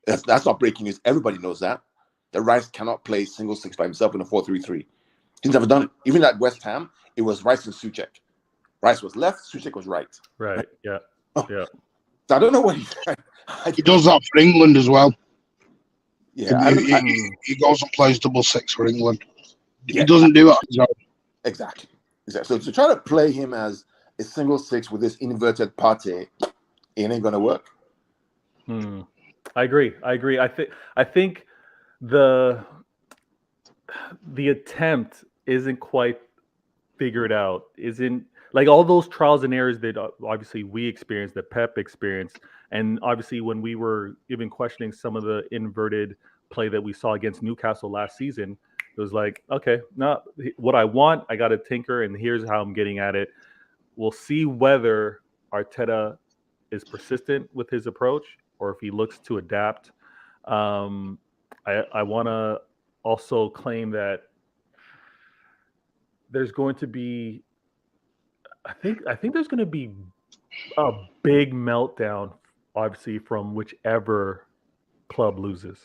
B: That's not breaking news. Everybody knows that Rice cannot play single 6 by himself in a 4-3-3. He's never done it. Even at West Ham, it was Rice and Souček. Rice was left, Souček was right.
A: Right. Yeah. Yeah.
B: So I don't know what he
C: does that for England as well.
B: Yeah,
C: he goes and plays double 6 for England. He doesn't do it.
B: Exactly. So to try to play him as a single 6 with this inverted Partey, it ain't gonna work.
A: I agree. I think the attempt isn't quite figured out. Isn't like all those trials and errors that obviously we experienced, that Pep experienced, and obviously when we were even questioning some of the inverted play that we saw against Newcastle last season, it was like, okay, no, what I want, I got to tinker, and here's how I'm getting at it. We'll see whether Arteta is persistent with his approach or if he looks to adapt. I want to also claim that there's going to be, I think there's going to be a big meltdown, obviously, from whichever club loses.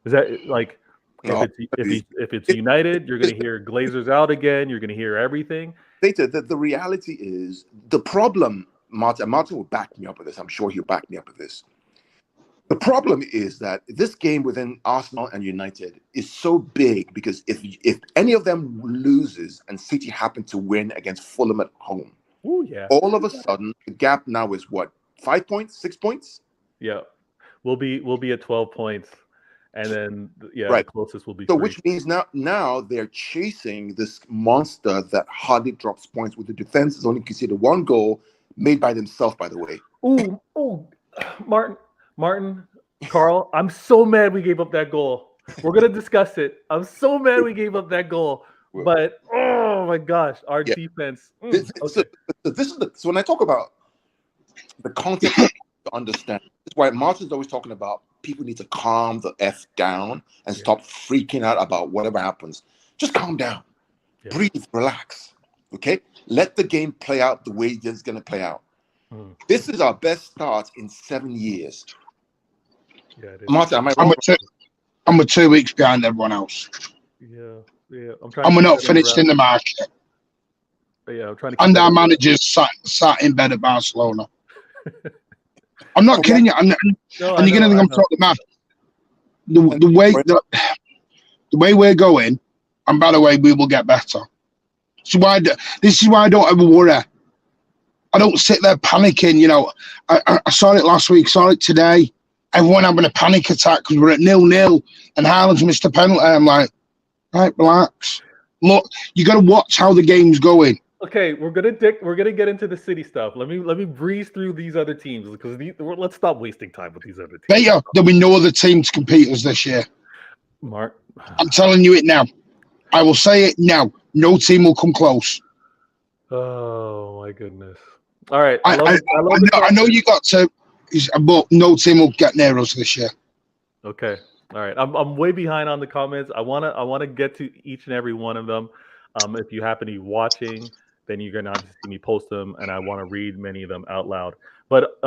A: Is that like?
B: No,
A: if it's United, you're going to hear Glazers out again. You're going to hear everything.
B: The reality is the problem. Martin will back me up with this. I'm sure he'll back me up with this. The problem is that this game within Arsenal and United is so big because if any of them loses and City happen to win against Fulham at home, all of a sudden the gap now is what, 5 points, 6 points?
A: Yeah, we'll be at 12 points. And then,
B: right.
A: The closest will be
B: so
A: 3.
B: Which means now they're chasing this monster that hardly drops points with the defense is only conceded 1 goal made by themselves, by the way.
A: Ooh, Martin, Carl, I'm so mad we gave up that goal. We're going to discuss it. I'm so mad we gave up that goal. But, oh my gosh, our defense.
B: So when I talk about the context to understand, that's why Martin's always talking about people need to calm the F down and stop freaking out about whatever happens. Just calm down. Breathe, relax. Okay? Let the game play out the way it's going to play out. This is our best start in 7 years.
A: Yeah,
B: Martin, am I wrong?
C: I'm 2 weeks behind everyone else.
A: Yeah.
C: We're not finished in the market.
A: Yeah, I'm trying to.
C: And our managers sat in bed at Barcelona. I'm not kidding you. And you're going to think I'm talking mad. The way we're going, and by the way, we will get better. This is why I don't ever worry. I don't sit there panicking. You know, I saw it last week, saw it today. Everyone having a panic attack because we're at 0-0 and Haaland's missed a penalty. I'm like, right, relax. Look, you got to watch how the game's going.
A: Okay, we're gonna get into the City stuff. Let me breeze through these other teams because let's stop wasting time with these other teams.
C: There'll be no other team to compete us this year.
A: Mark,
C: I'm telling you it now. I will say it now. No team will come close.
A: Oh my goodness! All right,
C: I know you got to, but no team will get near us this year.
A: Okay, all right. I'm way behind on the comments. I wanna get to each and every one of them. If you happen to be watching, then you're going to obviously see me post them, and I want to read many of them out loud. But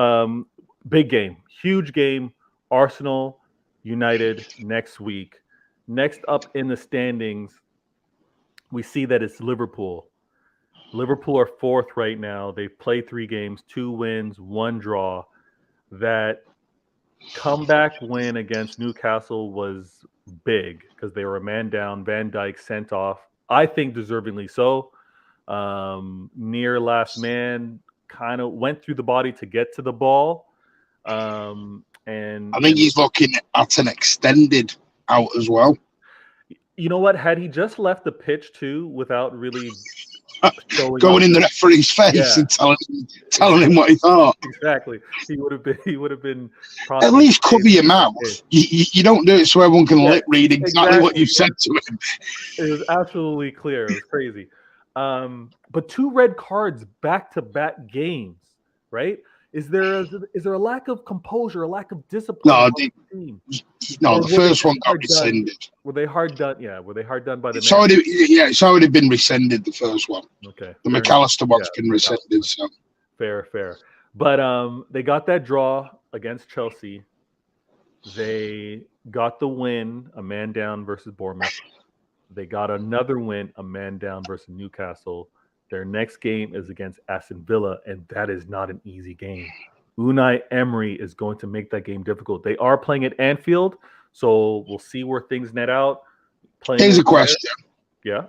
A: big game, huge game, Arsenal, United next week. Next up in the standings, we see that it's Liverpool. Liverpool are 4th right now. They've played 3 games, 2 wins, 1 draw. That comeback win against Newcastle was big because they were a man down. Van Dijk sent off, I think deservingly so. Near last man, kind of went through the body to get to the ball. And
C: I think he's looking at an extended out as well.
A: You know what? Had he just left the pitch too without really
C: going in the referee's face and telling him what he thought.
A: Exactly. He would have been
C: at least cover your mouth. You don't do it so everyone can lip read exactly what you said to him.
A: It was absolutely clear. It was crazy. But 2 red cards back-to-back games, right? Is there a lack of composure, a lack of discipline?
C: No,
A: on the team?
C: the first one got rescinded.
A: Were they hard done? Yeah, were they hard done by the?
C: It's already been rescinded. The first one.
A: Okay.
C: The McAllister one's been rescinded. So
A: fair. But they got that draw against Chelsea. They got the win, a man down versus Bournemouth. They got another win, a man down versus Newcastle. Their next game is against Aston Villa, and that is not an easy game. Unai Emery is going to make that game difficult. They are playing at Anfield, so we'll see where things net out.
C: Here's a question.
A: Yeah.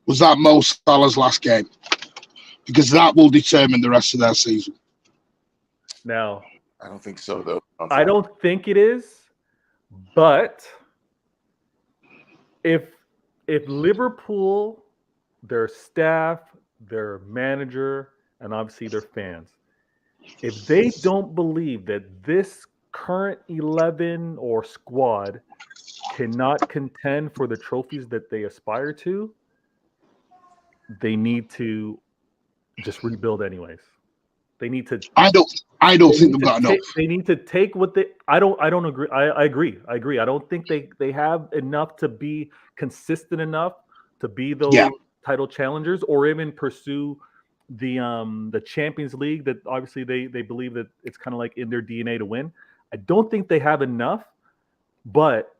C: Was that Mo Salah's last game? Because that will determine the rest of their season.
A: Now,
B: I don't think so, though.
A: I don't think it is, but if Liverpool, their staff, their manager, and obviously their fans, if they don't believe that this current 11 or squad cannot contend for the trophies that they aspire to, they need to just rebuild anyways. They need to.
C: I don't think they've got enough.
A: They need to take what they. I don't agree. I agree. I don't think they have enough to be consistent enough to be those title challengers, or even pursue the Champions League. That obviously they believe that it's kind of like in their DNA to win. I don't think they have enough, but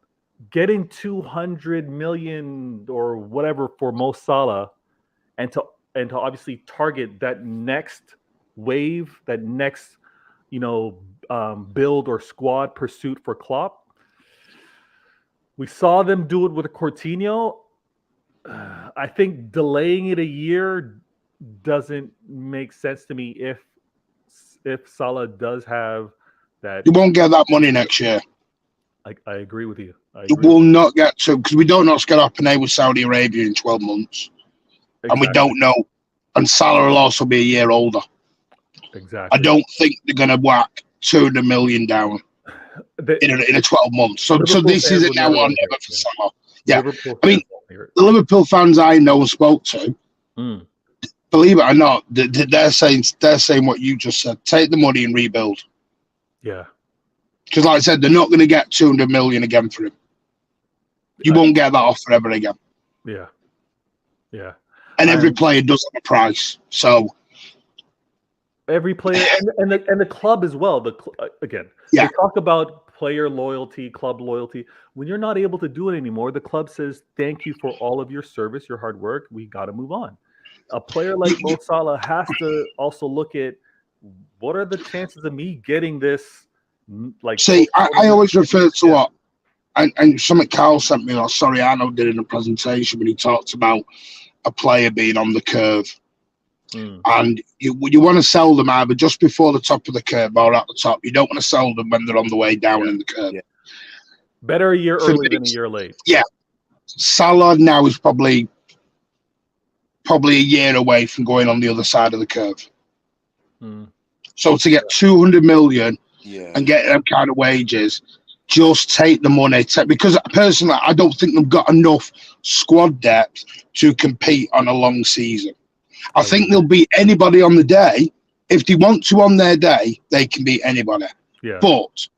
A: getting 200 million or whatever for Mo Salah, and to obviously target that next wave, that next, build or squad pursuit for Klopp. We saw them do it with Coutinho. I think delaying it a year doesn't make sense to me if Salah does have that.
C: You won't get that money next year.
A: I agree with you.
C: You will not get to, because we don't know what's going to happen with Saudi Arabia in 12 months. Exactly. And we don't know. And Salah will also be a year older.
A: Exactly.
C: I don't think they're going to whack 200 million down in a 12 months. So this is it now or never for Salah. Yeah. I mean, the Liverpool fans I know and spoke to, believe it or not, they're saying what you just said. Take the money and rebuild.
A: Yeah.
C: Because like I said, they're not going to get 200 million again for him. You won't get that offer ever again.
A: Yeah. Yeah.
C: And every player does have a price. So
A: every player and the club as well. They talk about player loyalty, club loyalty. When you're not able to do it anymore, the club says, thank you for all of your service, your hard work. We got to move on. A player like Mo Salah has to also look at, what are the chances of me getting this? I always refer to what, and something Carl sent me, or Soriano did in a presentation when he talked about a player being on the curve. And you want to sell them either just before the top of the curve or at the top. You don't want to sell them when they're on the way down in the curve. Yeah. Better a year early than a year late.
C: Yeah. Salah now is probably a year away from going on the other side of the curve. So to get 200 million and get them kind of wages, just take the money. Because personally, I don't think they've got enough squad depth to compete on a long season. I think they'll beat anybody on the day. If they want to on their day, they can beat anybody. Yeah. But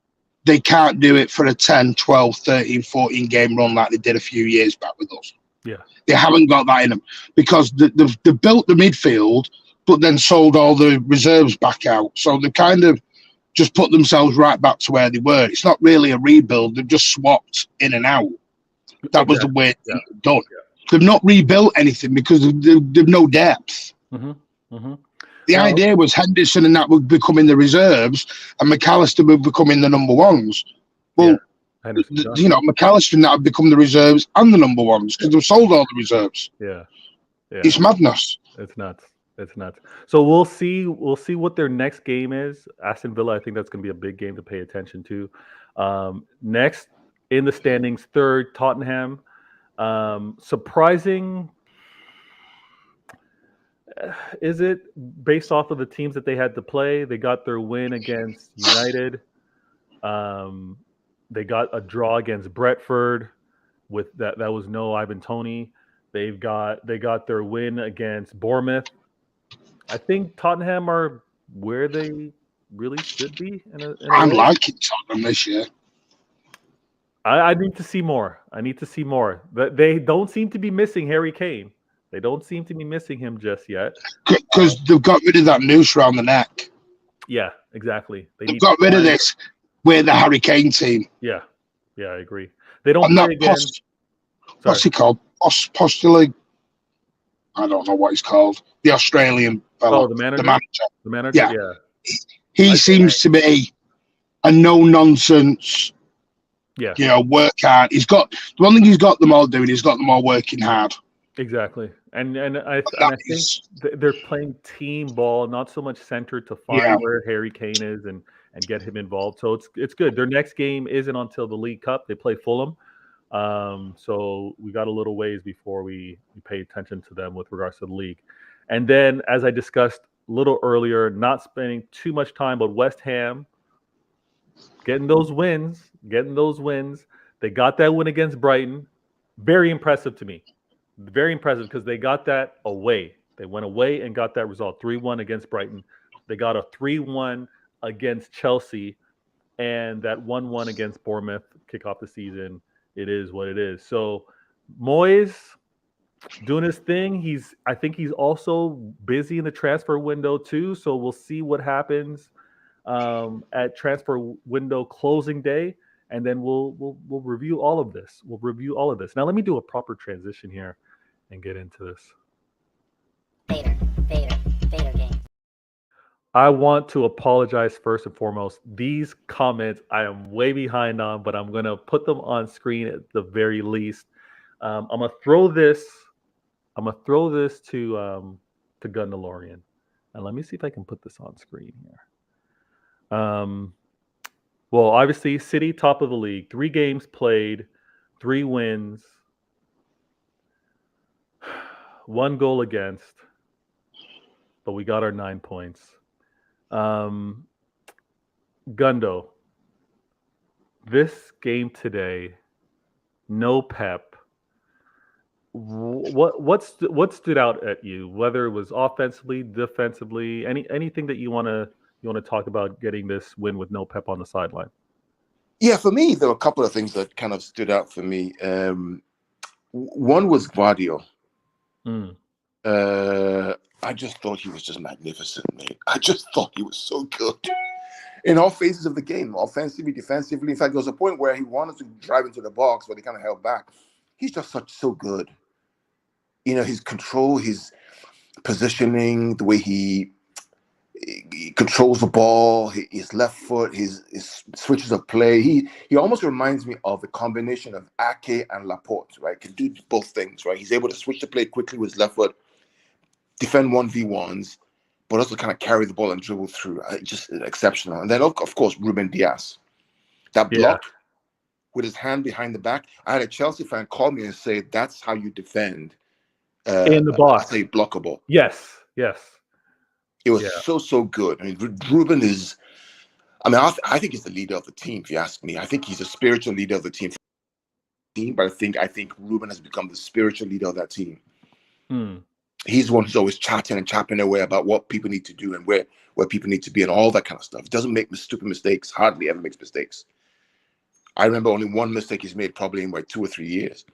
C: they can't do it for a 10, 12, 13, 14 game run like they did a few years back with us.
A: Yeah.
C: They haven't got that in them because they've built the midfield, but then sold all the reserves back out. So they kind of just put themselves right back to where they were. It's not really a rebuild. They've just swapped in and out. That was the way they've done. Yeah. They've not rebuilt anything because they've no depth. The idea was Henderson and that would become in the reserves and McAllister would become in the number ones. Well, McAllister and that would become the reserves and the number ones because they've sold all the reserves.
A: Yeah.
C: It's madness.
A: It's nuts. So we'll see what their next game is. Aston Villa, I think that's going to be a big game to pay attention to. Next in the standings, third, Tottenham. Surprising, is it, based off of the teams that they had to play? They got their win against United. They got a draw against Brentford with that was no Ivan Toney. They got their win against Bournemouth. I think Tottenham are where they really should be in a
C: I'm
A: way.
C: liking Tottenham this year.
A: I need to see more. I need to see more. But they don't seem to be missing Harry Kane. They don't seem to be missing him just yet.
C: Because they've got rid of that noose around the neck.
A: Yeah, exactly.
C: They've got rid of this. We're the Harry Kane team.
A: Yeah, I agree. They don't play again.
C: What's he called? Postuling. I don't know what he's called. The Australian fellow.
A: Oh, the manager. The manager. Yeah.
C: He seems to be a no-nonsense.
A: Yeah.
C: Work hard. He's got the one thing he's got them all doing. He's got them all working hard.
A: Exactly. And I think they're playing team ball, not so much centered to find where Harry Kane is and get him involved. So it's good. Their next game isn't until the League Cup. They play Fulham. So we got a little ways before we pay attention to them with regards to the league. And then, as I discussed a little earlier, not spending too much time, but West Ham getting those wins. They got that win against Brighton. Very impressive to me. Very impressive because they got that away. They went away and got that result. 3-1 against Brighton. They got a 3-1 against Chelsea. And that 1-1 against Bournemouth kick off the season. It is what it is. So Moyes doing his thing. I think he's also busy in the transfer window too. So we'll see what happens at transfer window closing day, and then we'll review all of this. Now let me do a proper transition here and get into this. Vader game. I want to apologize first and foremost. These comments I am way behind on, but I'm gonna put them on screen at the very least. I'm gonna throw this to Gundalorian, and let me see if I can put this on screen here. Well, obviously, City top of the league, 3 games played, 3 wins, 1 goal against, but we got our 9 points. Gundo, this game today, no Pep. What stood out at you? Whether it was offensively, defensively, anything that you want to talk about getting this win with no Pep on the sideline?
B: Yeah, for me, there were a couple of things that kind of stood out for me. One was Guardiola. I just thought he was just magnificent, mate. I just thought he was so good in all phases of the game, offensively, defensively. In fact, there was a point where he wanted to drive into the box, but he kind of held back. He's just so good. His control, his positioning, the way he controls the ball, his left foot, his switches of play. He almost reminds me of the combination of Ake and Laporte, right? Can do both things, right? He's able to switch the play quickly with his left foot, defend 1v1s, but also kind of carry the ball and dribble through. Just exceptional. And then, of course, Ruben Dias. That block with his hand behind the back. I had a Chelsea fan call me and say, that's how you defend
A: in the box.
B: I say blockable.
A: Yes.
B: It was so good. I mean, Ruben is, I think he's the leader of the team, if you ask me. I think he's a spiritual leader of the team. But I think Ruben has become the spiritual leader of that team. He's the one who's always chatting and chapping away about what people need to do and where people need to be and all that kind of stuff. He doesn't make stupid mistakes, hardly ever makes mistakes. I remember only one mistake he's made probably in 2 or 3 years.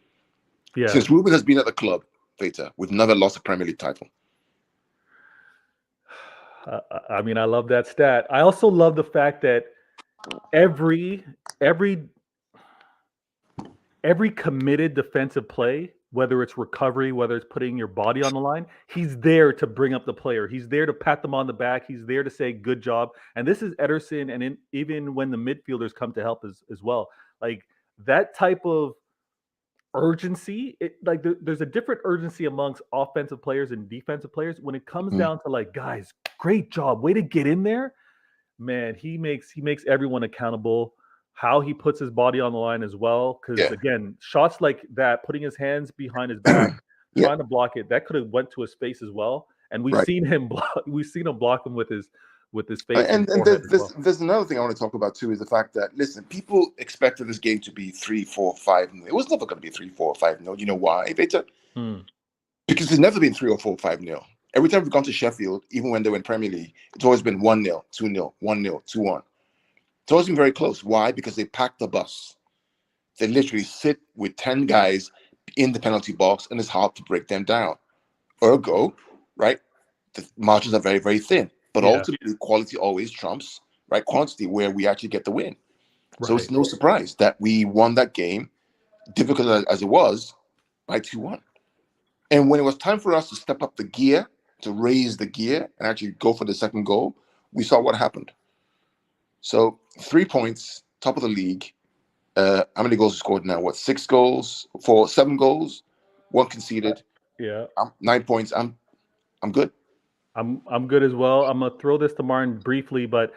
B: Yeah. Since Ruben has been at the club, Veta, we've never lost a Premier League title.
A: I love that stat. I also love the fact that every committed defensive play, whether it's recovery, whether it's putting your body on the line, he's there to bring up the player. He's there to pat them on the back. He's there to say, good job. And this is Ederson, and even when the midfielders come to help as well. Like, that type of urgency, there's a different urgency amongst offensive players and defensive players. When it comes down to, guys, great job, way to get in there. Man, he makes everyone accountable. How he puts his body on the line as well, because again, shots like that, putting his hands behind his back, trying to block it, that could have went to his face as well. And we've seen him block him with his face.
B: And there's another thing I want to talk about too, is the fact that, listen, people expected this game to be 3-4-5. It was never going to be 3-4-5-0. You know why, Veta? Because it's never been 3 or 4-5-0. Every time we've gone to Sheffield, even when they were in Premier League, it's always been 1-0, 2-0, 1-0, 2-1. It's always been very close. Why? Because they pack the bus. They literally sit with 10 guys in the penalty box, and it's hard to break them down. Ergo, right? The margins are very, very thin. But ultimately, quality always trumps, right? Quantity, where we actually get the win. Right. So it's no surprise that we won that game, difficult as it was, by 2-1. And when it was time for us to step up the gear, to raise the gear and actually go for the second goal, we saw what happened. So 3 points, top of the league. How many goals we scored now? 6 goals for 7 goals, 1 conceded.
A: Yeah.
B: 9 points. I'm good.
A: I'm good as well. I'm gonna throw this to Martin briefly, but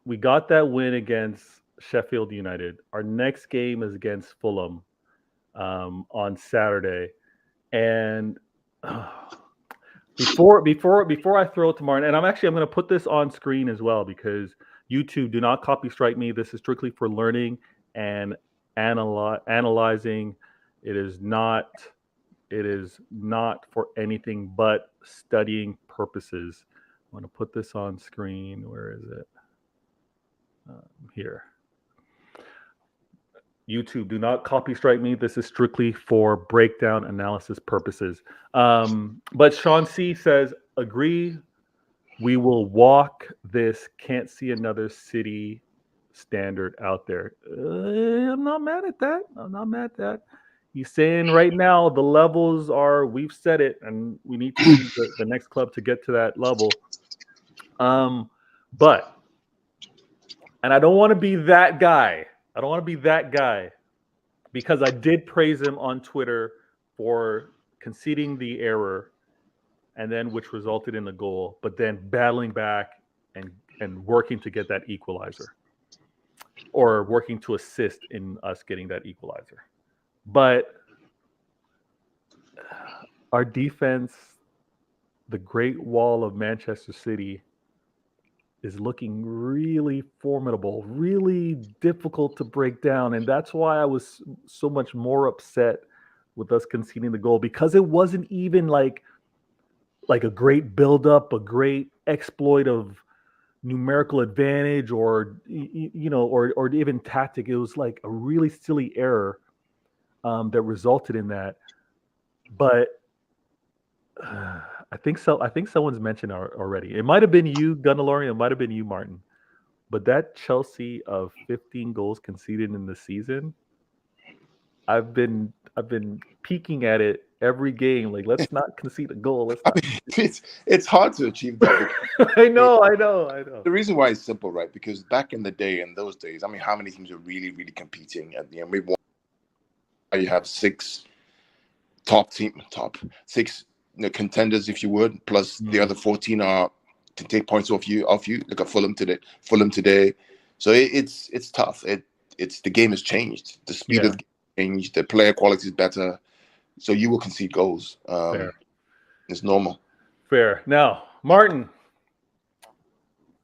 A: we got that win against Sheffield United. Our next game is against Fulham on Saturday, and before I throw it to Martin, and I'm going to put this on screen as well, because YouTube, do not copy strike me. This is strictly for learning and analyzing. It is not for anything but studying purposes. I'm going to put this on screen. Where is it? Here. YouTube, do not copy strike me. This is strictly for breakdown analysis purposes. But Sean C says, agree. We will walk this. Can't see another City standard out there. I'm not mad at that. He's saying right now the levels are, we've said it, and we need to be the next club to get to that level. But, and I don't want to be that guy. Because I did praise him on Twitter for conceding the error, and then which resulted in the goal, but then battling back and working to get that equalizer, or working to assist in us getting that equalizer. But our defense, the Great Wall of Manchester City, is looking really formidable, really difficult to break down. And that's why I was so much more upset with us conceding the goal, because it wasn't even like a great buildup, a great exploit of numerical advantage, or or even tactic. It was like a really silly error that resulted in that. But I think so. I think someone's mentioned already. It might have been you, Gunnalorian. It might have been you, Martin. But that Chelsea of 15 goals conceded in the season, I've been peeking at it every game. Like, let's not concede a goal.
B: It's hard to achieve that.
A: I know.
B: The reason why it's simple, right? Because back in the day, in those days, I mean, how many teams are really, really competing at the end? You have 6 top 6 contenders, if you would, plus the other 14 are to take points off you. Look at Fulham today. So it's tough. It's the game has changed. The speed of the game changed. The player quality is better. So you will concede goals.
A: Fair.
B: It's normal.
A: Fair. Now, Martin.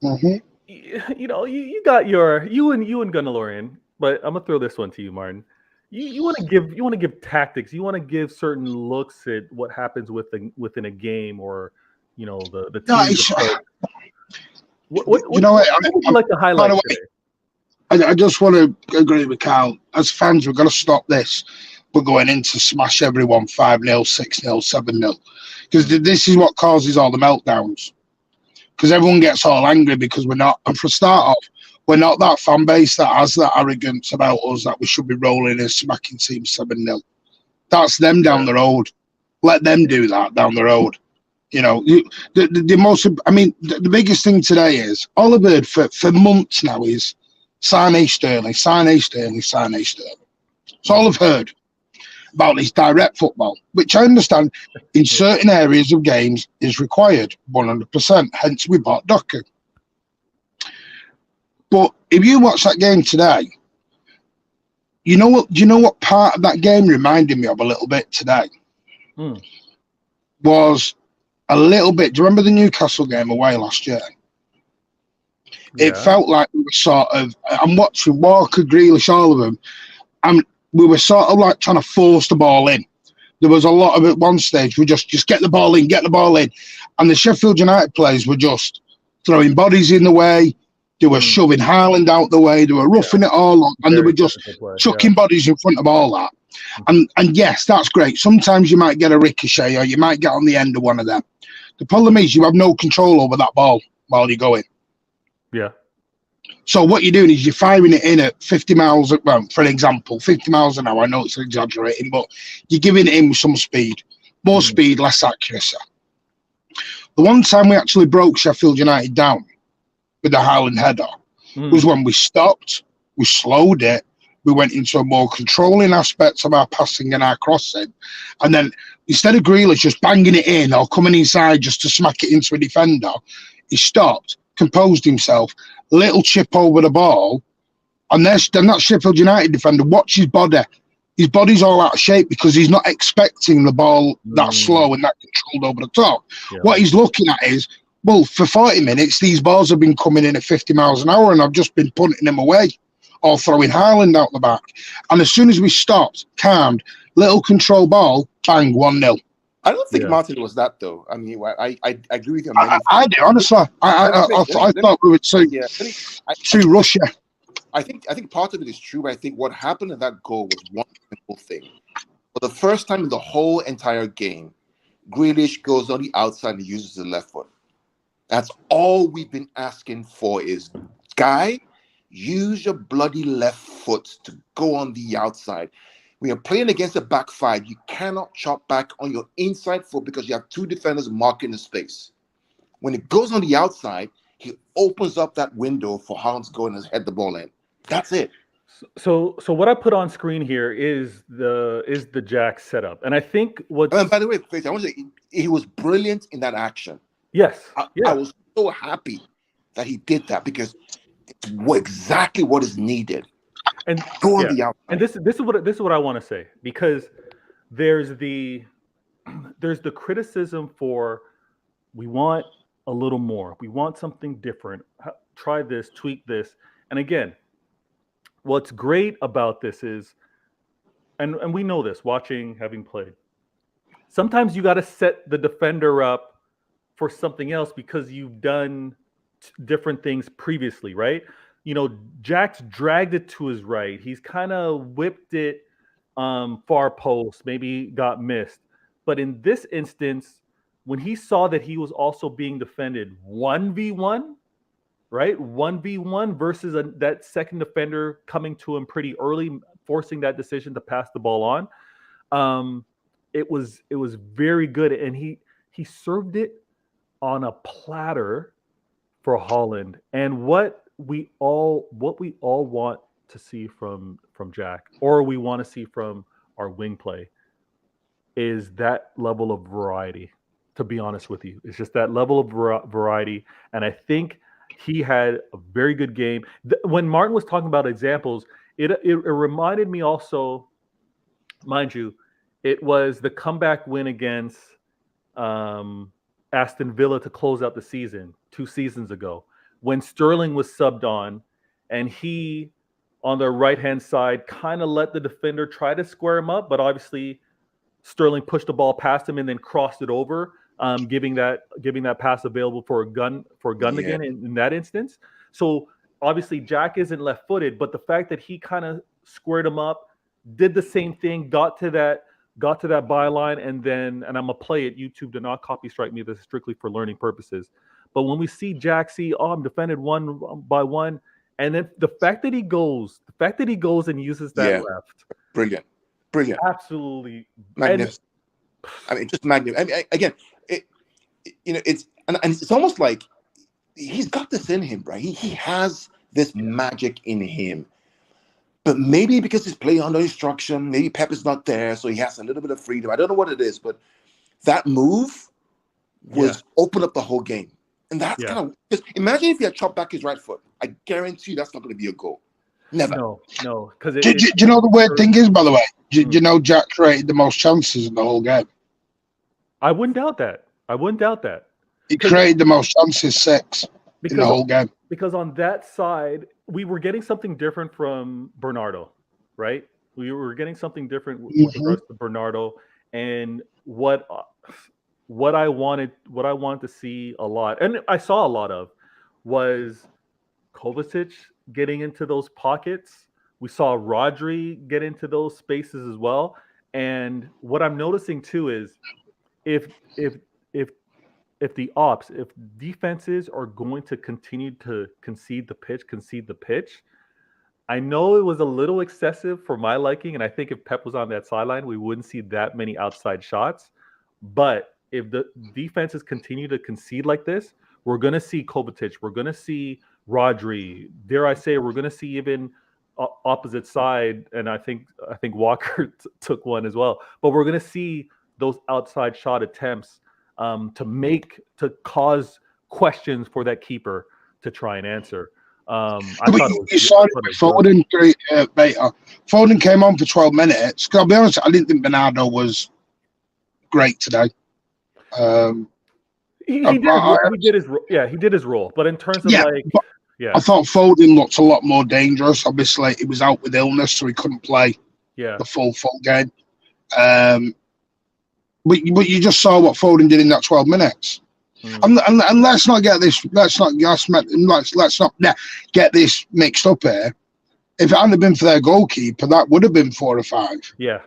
C: Mm-hmm.
A: You got you and Gunnalorian, but I'm gonna throw this one to you, Martin. You want to give tactics. You want to give certain looks at what happens within a game, or the team. What would you like to highlight today?
C: I just want to agree with Carl. As fans, we've got to stop this. We're going in to smash everyone 5-0, 6-0, 7-0, because this is what causes all the meltdowns. Because everyone gets all angry because we're not. And for a start off, we're not that fan base that has that arrogance about us that we should be rolling and smacking teams 7-0. That's them down the road. Let them do that down the road. The biggest thing today is, all I've heard for months now is Sane Sterling. It's all I've heard about this direct football, which I understand in certain areas of games is required 100%. Hence, we bought Doku. But if you watch that game today, you know what part of that game reminded me of a little bit today? Was a little bit. Do you remember the Newcastle game away last year? Yeah. It felt like we were sort of. I'm watching Walker, Grealish, all of them, and we were sort of like trying to force the ball in. there was a lot of at one stage we just get the ball in, and the Sheffield United players were just throwing bodies in the way. They were shoving Haaland out the way. They were roughing it all up, and they were just chucking bodies in front of all that. And yes, that's great. Sometimes you might get a ricochet or you might get on the end of one of them. The problem is you have no control over that ball while you're going.
A: Yeah.
C: So what you're doing is you're firing it in at 50 miles, well, for example, 50 miles an hour. I know it's exaggerating, but you're giving it in with some speed. More speed, less accuracy. The one time we actually broke Sheffield United down with the Haaland header was when we stopped, we slowed it, we went into a more controlling aspect of our passing and our crossing. And then instead of Grealish just banging it in or coming inside just to smack it into a defender, he stopped, composed himself, little chip over the ball. And then that Sheffield United defender, watch his body. His body's all out of shape because he's not expecting the ball that slow and that controlled over the top. Yeah. What he's looking at is, well, for 40 minutes, these balls have been coming in at 50 miles an hour and I've just been punting them away or throwing Haaland out the back. And as soon as we stopped, calmed, little control ball, bang, 1-0.
B: I don't think Martin was that, though. I mean, I agree with you.
C: I do, honestly. I thought we were too Russia.
B: I think part of it is true. But I think what happened in that goal was one simple thing. For the first time in the whole entire game, Grealish goes on the outside and uses the left foot. That's all we've been asking for is, guy, use your bloody left foot to go on the outside. When you're playing against a back five, you cannot chop back on your inside foot because you have two defenders marking the space. When it goes on the outside, he opens up that window for Haaland to go and head the ball in. That's it.
A: So what I put on screen here is the Jack setup, and I think what.
B: By the way, I want to say he was brilliant in that action.
A: Yes,
B: I was so happy that he did that because it's exactly what is needed.
A: And
B: go on the outside.
A: And this is what I want to say, because there's the criticism for, we want a little more, we want something different, try this, tweak this. And again, what's great about this is, and we know this having played, sometimes you got to set the defender up for something else because you've done different things previously, right? You know, Jack's dragged it to his right. He's kind of whipped it far post, maybe got missed. But in this instance, when he saw that he was also being defended 1v1, right? 1v1 versus that second defender coming to him pretty early, forcing that decision to pass the ball on. It was very good. And he served it on a platter for Haaland. And what we all want to see from Jack, or we want to see from our wing play, is that level of variety. To be honest with you, it's just that level of variety, and I think he had a very good game. When Martin was talking about examples, it reminded me also, mind you, it was the comeback win against Aston Villa to close out the season 2 seasons ago, when Sterling was subbed on, and he, on the right-hand side, kind of let the defender try to square him up, but obviously Sterling pushed the ball past him and then crossed it over, giving that pass available for Gundogan in that instance. So obviously Jack isn't left-footed, but the fact that he kind of squared him up, did the same thing, got to that byline, and I'm gonna play it. YouTube, do not copy strike me. This is strictly for learning purposes. But when we see Jack I'm defended one by one, and then the fact that he goes and uses that left,
B: brilliant,
A: absolutely
B: magnificent. Just magnificent. I mean, again, it's almost like he's got this in him, right? He has this magic in him. But maybe because he's playing under instruction, maybe Pep is not there, so he has a little bit of freedom. I don't know what it is, but that move was open up the whole game. And that's kind of, just imagine if he had chopped back his right foot. I guarantee you that's not going to be a goal. Never.
C: No. Do you know the weird thing is, by the way? Do you know Jack created the most chances in the whole game?
A: I wouldn't doubt that.
C: He created the most chances, 6 in the whole game.
A: Because on that side, we were getting something different from Bernardo, right? We were getting something different with regards to Bernardo. And what I wanted to see a lot, and I saw a lot of, was Kovacic getting into those pockets. We saw Rodri get into those spaces as well. And what I'm noticing too is if if if if defenses are going to continue to concede the pitch, I know it was a little excessive for my liking, and I think if Pep was on that sideline, we wouldn't see that many outside shots. But if the defenses continue to concede like this, we're going to see Kovacic, we're going to see Rodri. Dare I say, we're going to see even opposite side, and I think Walker took one as well. But we're going to see those outside shot attempts to cause questions for that keeper to try and answer. I thought it was
C: Foden, beta. Foden came on for 12 minutes. I'll be honest, I didn't think Bernardo was great today.
A: He did his role. But in terms of
C: I thought Foden looked a lot more dangerous. Obviously, he was out with illness, so he couldn't play the full game. But you just saw what Foden did in that 12 minutes. And let's not get this. Let's not get this mixed up here. If it hadn't been for their goalkeeper, that would have been 4 or 5.
A: Yeah.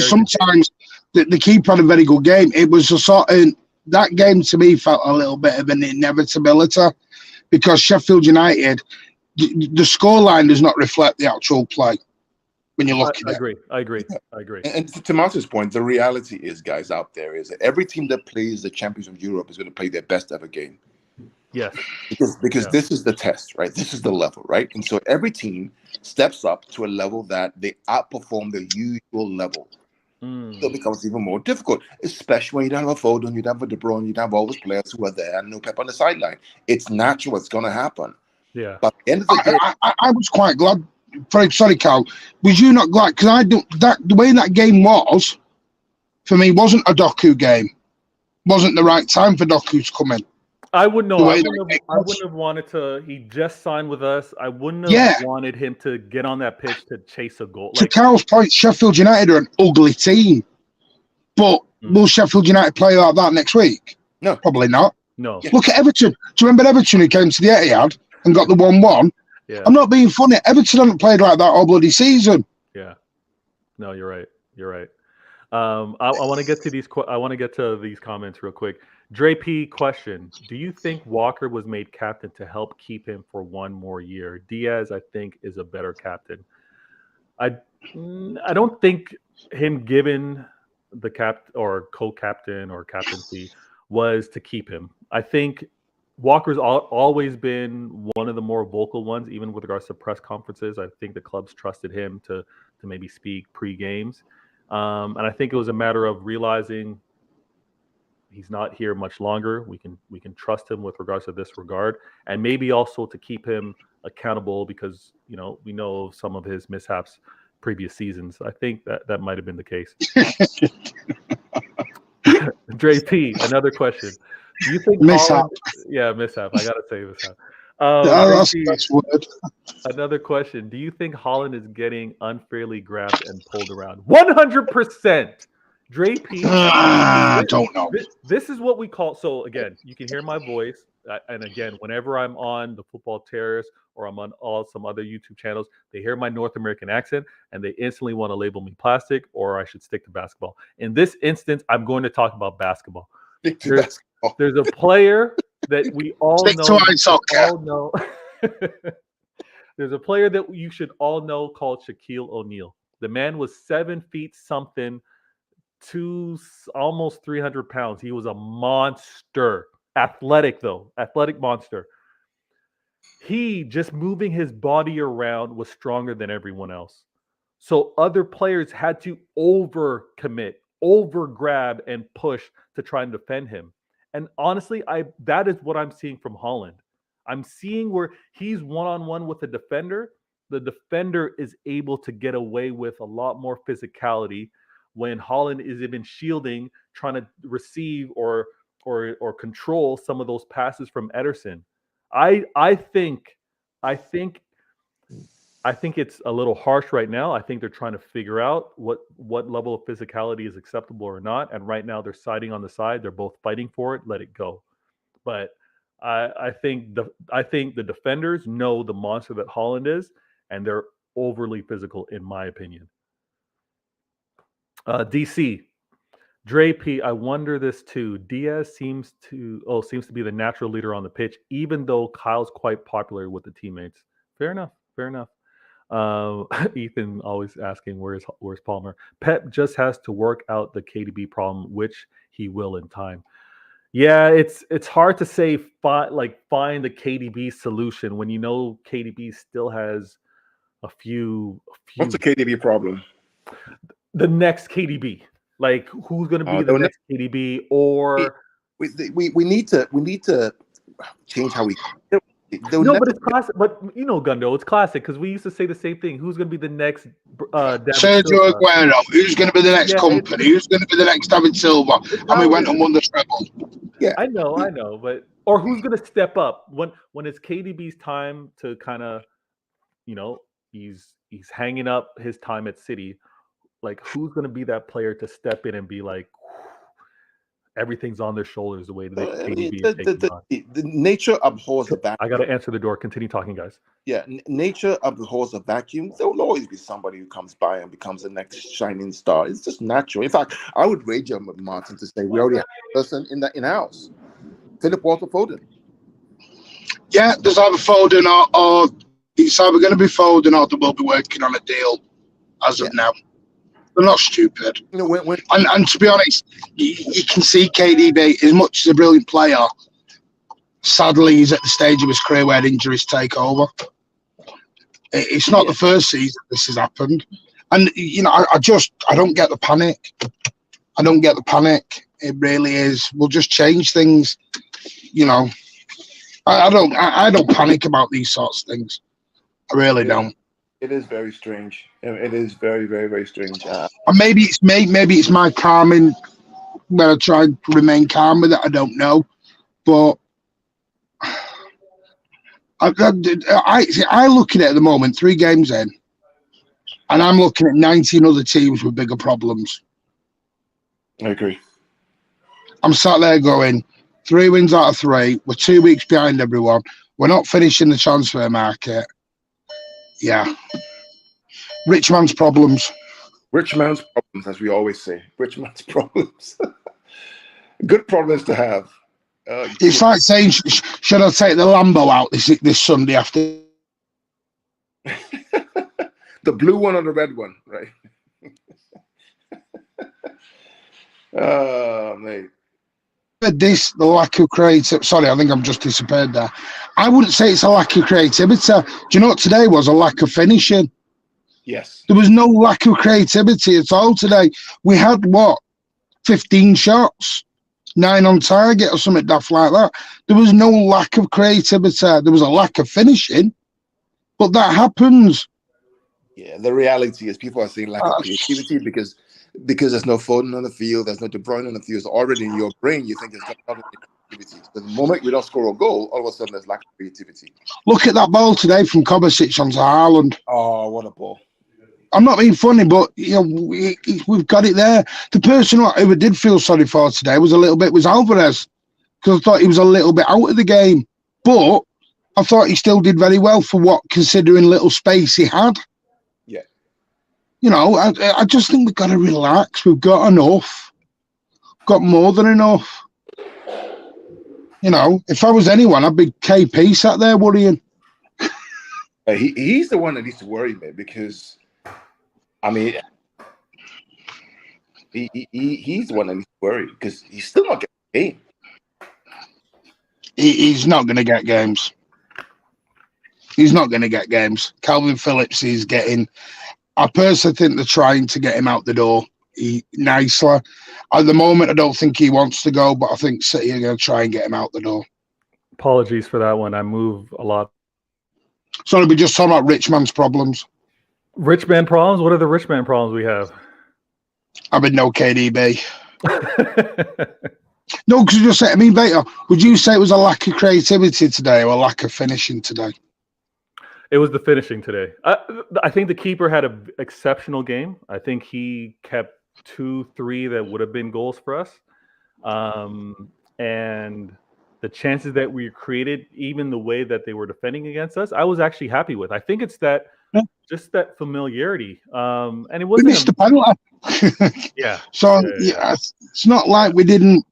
C: Sometimes the keeper had a very good game. It was a sort of that game to me felt a little bit of an inevitability because Sheffield United, the scoreline does not reflect the actual play. When you're looking at it.
A: I agree.
B: And to Martin's point, the reality is, guys, out there is that every team that plays the Champions of Europe is going to play their best ever game.
A: Yes.
B: Because this is the test, right? This is the level, right? And so every team steps up to a level that they outperform the usual level. So it becomes even more difficult, especially when you don't have a Foden, you don't have a De Bruyne, you don't have all those players who are there and no Pep on the sideline. It's natural. It's going to happen.
A: Yeah.
B: But at the end of the day,
C: I was quite glad. Sorry, Carl. Was you not glad? Because the way that game was, for me, wasn't a Doku game. Wasn't the right time for Doku to come in.
A: I wouldn't have wanted to. He just signed with us. I wouldn't have wanted him to get on that pitch to chase a goal.
C: To Carl's point, Sheffield United are an ugly team. But will Sheffield United play like that next week?
B: No.
C: Probably not.
A: No.
C: Look at Everton. Do you remember Everton who came to the Etihad and got the 1-1?
A: Yeah.
C: I'm not being funny. Everton haven't played like that all bloody season.
A: Yeah. No, you're right. I want to get to these. I want to get to these comments real quick. Dre P question: do you think Walker was made captain to help keep him for one more year? Diaz, I think, is a better captain. I don't think him given the or co-captain or captaincy was to keep him. I think Walker's always been one of the more vocal ones, even with regards to press conferences. I think the clubs trusted him to maybe speak pre-games. And I think it was a matter of realizing he's not here much longer. We can trust him with regards to this regard, and maybe also to keep him accountable because we know some of his mishaps previous seasons. I think that might have been the case. Dre P, another question. Do you think
C: mishap?
A: Mishap. I gotta say mishap.
C: That's word.
A: Another question. Do you think Haaland is getting unfairly grabbed and pulled around? 100%. Dre P.
C: I don't know.
A: This is what we call. So again, you can hear my voice. And again, whenever I'm on the Football Terrace or I'm on some other YouTube channels, they hear my North American accent and they instantly want to label me plastic, or I should stick to basketball. In this instance, I'm going to talk about basketball. There's a player that we all know. There's a player that you should all know called Shaquille O'Neal. The man was 7 feet something, almost 300 pounds. He was a monster. Athletic monster. He just moving his body around was stronger than everyone else. So other players had to overcommit, overgrab, and push to try and defend him. And honestly, that is what I'm seeing from Haaland. I'm seeing where he's one-on-one with a defender. The defender is able to get away with a lot more physicality when Haaland is even shielding, trying to receive or control some of those passes from Ederson. I think I think it's a little harsh right now. I think they're trying to figure out what level of physicality is acceptable or not. And right now they're siding on the side. They're both fighting for it. Let it go. But I think the defenders know the monster that Haaland is, and they're overly physical, in my opinion. DC. Dre P, I wonder this too. Diaz seems to be the natural leader on the pitch, even though Kyle's quite popular with the teammates. Fair enough. Ethan always asking where's Palmer. Pep just has to work out the KDB problem, which he will in time. Yeah, it's hard to say find the KDB solution when you know KDB still has a few.
B: What's the KDB problem?
A: The next KDB. Like, who's going to be the next KDB? Or
B: we need to change how we.
A: But it's classic. But you know, Gundo, it's classic because we used to say the same thing. Who's going to be the next?
C: Sergio Aguero. Who's going to be the next Kompany? Who's going to be the next David Silva? And we went and won the treble.
A: Yeah, I know, but or who's going to step up when it's KDB's time to kind of, he's hanging up his time at City. Like, who's going to be that player to step in and be like, everything's on their shoulders the way that
B: the nature abhors the vacuum.
A: I got to answer the door. Continue talking, guys.
B: Yeah, nature abhors a vacuum. There will always be somebody who comes by and becomes the next shining star. It's just natural. In fact, I would wager, Martin, to say we already have a person in-house. Philip Walter Foden.
C: Yeah, there's either Foden or it's either going to be Foden or they will be working on a deal as of now. They're not stupid. And to be honest, you can see KDB, as much as a brilliant player, sadly, he's at the stage of his career where injuries take over. It's not the first season this has happened. And, I don't get the panic. I don't get the panic. It really is. We'll just change things. I don't panic about these sorts of things. I really don't.
B: It is very strange. It is very, very, very strange.
C: And maybe it's my calming when I try to remain calm with it. I don't know, but I look at it at the moment, 3 games in, and I'm looking at 19 other teams with bigger problems.
B: I agree.
C: I'm sat there going, 3 wins out of 3. We're 2 weeks behind everyone. We're not finishing the transfer market. Yeah. Rich man's problems.
B: Rich man's problems, as we always say. Rich man's problems. Good problems to have.
C: It's like saying, should I take the Lambo out this Sunday after?
B: The blue one or the red one, right? Oh, mate.
C: The lack of creativity. Sorry, I think I'm just disappeared there. I wouldn't say it's a lack of creativity. Do you know what today was? A lack of finishing.
B: Yes.
C: There was no lack of creativity at all today. We had 15 shots, 9 on target or something daft like that. There was no lack of creativity. There was a lack of finishing, but that happens.
B: Yeah, the reality is people are saying lack of creativity because there's no Foden on the field, there's no De Bruyne on the field. So already in your brain, you think there's got to be creativity. But the moment we don't score a goal, all of a sudden there's lack of creativity.
C: Look at that ball today from Kovacic onto Haaland.
B: Oh, what a ball.
C: I'm not being funny, but we've got it there. The person who I did feel sorry for today was Alvarez, because I thought he was a little bit out of the game. But I thought he still did very well for considering little space he had.
B: Yeah.
C: I just think we've got to relax. We've got enough. Got more than enough. If I was anyone, I'd be KP sat there worrying.
B: He's the one that needs to worry, mate, because, he's the one that needs to worry because he's still not getting a game.
C: He's not going to get games. He's not going to get games. Calvin Phillips is getting... I personally think they're trying to get him out the door nicely. At the moment, I don't think he wants to go, but I think City are going to try and get him out the door.
A: Apologies for that one. I move a lot.
C: Sorry, we're just talking about rich man's problems.
A: Rich man problems? What are the rich man problems we have?
C: No KDB. No, because you just said, Baker, would you say it was a lack of creativity today or a lack of finishing today?
A: It was the finishing today. I think the keeper had an exceptional game. I think he kept 2-3 that would have been goals for us. And the chances that we created, even the way that they were defending against us, I was actually happy with. I think it's that just that familiarity. And it wasn't
C: we missed the penalty.
A: Yeah.
C: So it's not like we didn't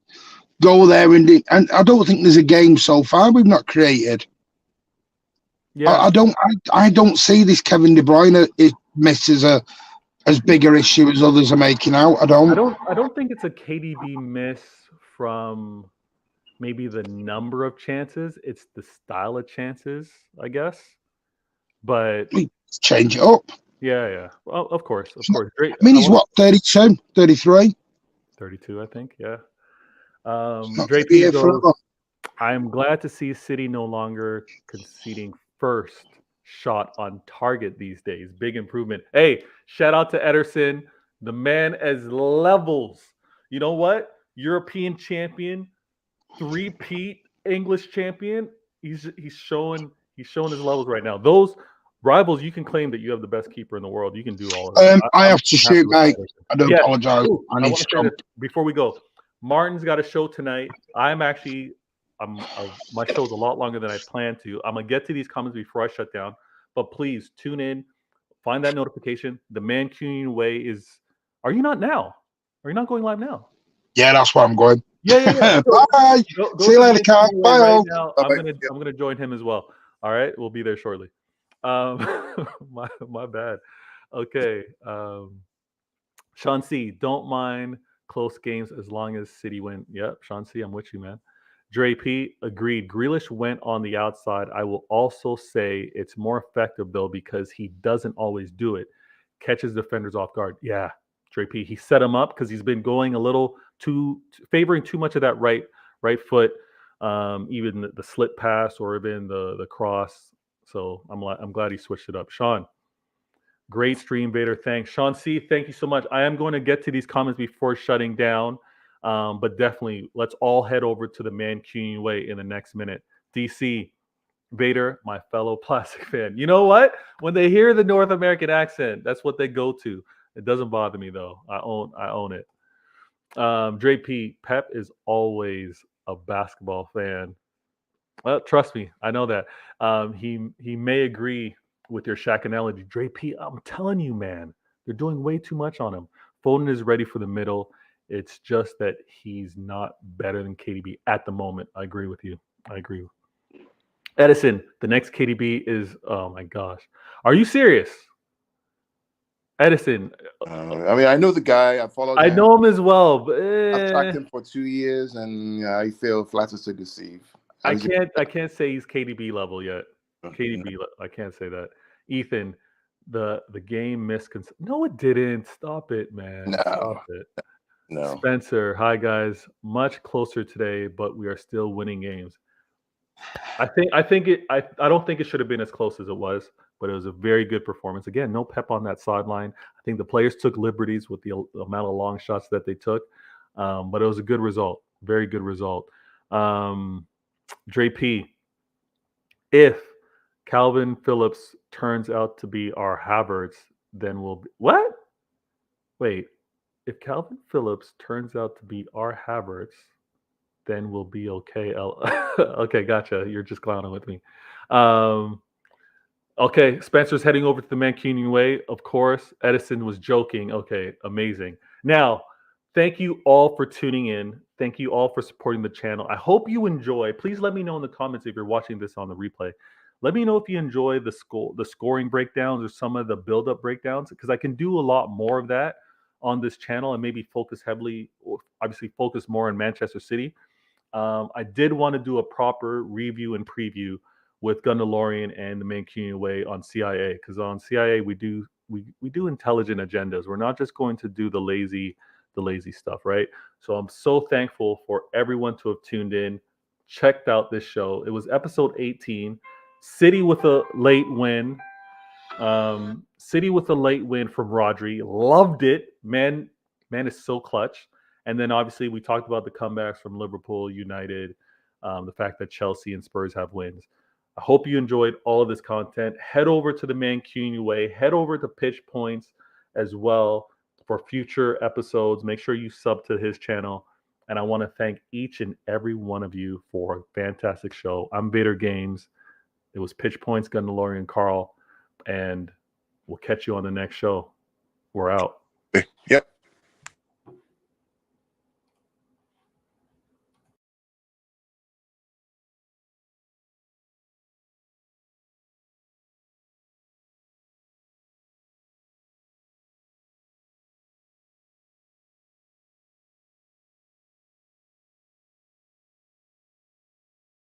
C: go there and I don't think there's a game so far we've not created. Yeah. I don't see this Kevin De Bruyne miss as big a issue as others are making out. I
A: don't think it's a KDB miss from maybe the number of chances. It's the style of chances, I guess. But
C: change it up.
A: Yeah. Well, of course.
C: Great. I mean, he's what, 32, 33?
A: 32, I think. Yeah. Drake goes, I'm glad to see City no longer conceding first shot on target these days. Big improvement. Hey, shout out to Ederson. The man as levels. You know what? European champion, 3-peat English champion. He's showing his levels right now. Those rivals, you can claim that you have the best keeper in the world. You can do all of that.
C: I have to shoot, mate. I don't apologize. I need to come.
A: Before we go, Martin's got a show tonight. My show's a lot longer than I planned to. I'm going to get to these comments before I shut down. But please tune in. Find that notification. The Mancunian way is... Are you not now? Are you not going live now?
C: Yeah, that's where I'm going.
A: Yeah.
C: Bye.
A: Go
C: see you later, Carl. Bye.
A: Right now. I'm gonna join him as well. All right, we'll be there shortly. My bad. Okay. Sean C, don't mind close games as long as City win. Yep, Sean C, I'm with you, man. Dre P, agreed. Grealish went on the outside. I will also say it's more effective, though, because he doesn't always do it. Catches defenders off guard. Yeah, Dre P, he set him up because he's been going a little favoring too much of that right foot, even the slip pass or even the cross. So I'm glad he switched it up. Sean, great stream, Vader. Thanks. Sean C, thank you so much. I am going to get to these comments before shutting down. But definitely, let's all head over to the Mancunian way in the next minute. DC, Vader, my fellow plastic fan. You know what? When they hear the North American accent, that's what they go to. It doesn't bother me, though. I own it. Dre P, Pep is always a basketball fan. Well, trust me, I know that. He may agree with your Shaq analogy. Dre P, I'm telling you, man, they're doing way too much on him. Foden is ready for the middle. It's just that he's not better than KDB at the moment. I agree with you. Edison, the next KDB is, oh my gosh. Are you serious? Edison.
B: I mean, I know the guy. I followed him.
A: I know him as well. But,
B: I've tracked him for 2 years, and I feel flattered to deceive.
A: I can't say he's KDB level yet. KDB, I can't say that. Ethan, the game misconception. No, it didn't. Stop it, man.
B: No.
A: Stop it.
B: No.
A: Spencer, hi guys. Much closer today, but we are still winning games. I don't think it should have been as close as it was, but it was a very good performance. Again, no Pep on that sideline. I think the players took liberties with the amount of long shots that they took, but it was a good result. Very good result. Dre P, if Calvin Phillips turns out to be our Havertz, then we'll be... What? Wait. If Calvin Phillips turns out to be our Havertz, then we'll be okay. Okay, gotcha. You're just clowning with me. Okay, Spencer's heading over to the Mancunian way. Of course, Edison was joking. Okay, amazing. Now, thank you all for tuning in. Thank you all for supporting the channel. I hope you enjoy. Please let me know in the comments if you're watching this on the replay. Let me know if you enjoy the scoring breakdowns or some of the build-up breakdowns, because I can do a lot more of that on this channel and maybe focus more on Manchester City. I did want to do a proper review and preview with Gundalorian and the Mancunian way on CIA, because on CIA we do intelligent agendas. We're not just going to do the lazy stuff, right? So I'm so thankful for everyone to have tuned in, checked out this show. It was episode 18. City with a late win. City with a late win from Rodri. Loved it. Man is so clutch. And then obviously we talked about the comebacks from Liverpool, United, the fact that Chelsea and Spurs have wins. I hope you enjoyed all of this content. Head over to the Mancunian Way. Head over to Pitch Points as well for future episodes. Make sure you sub to his channel. And I want to thank each and every one of you for a fantastic show. I'm Vader Games. It was Pitch Points, Gundalorian Carl. And we'll catch you on the next show. We're out.
B: Yep.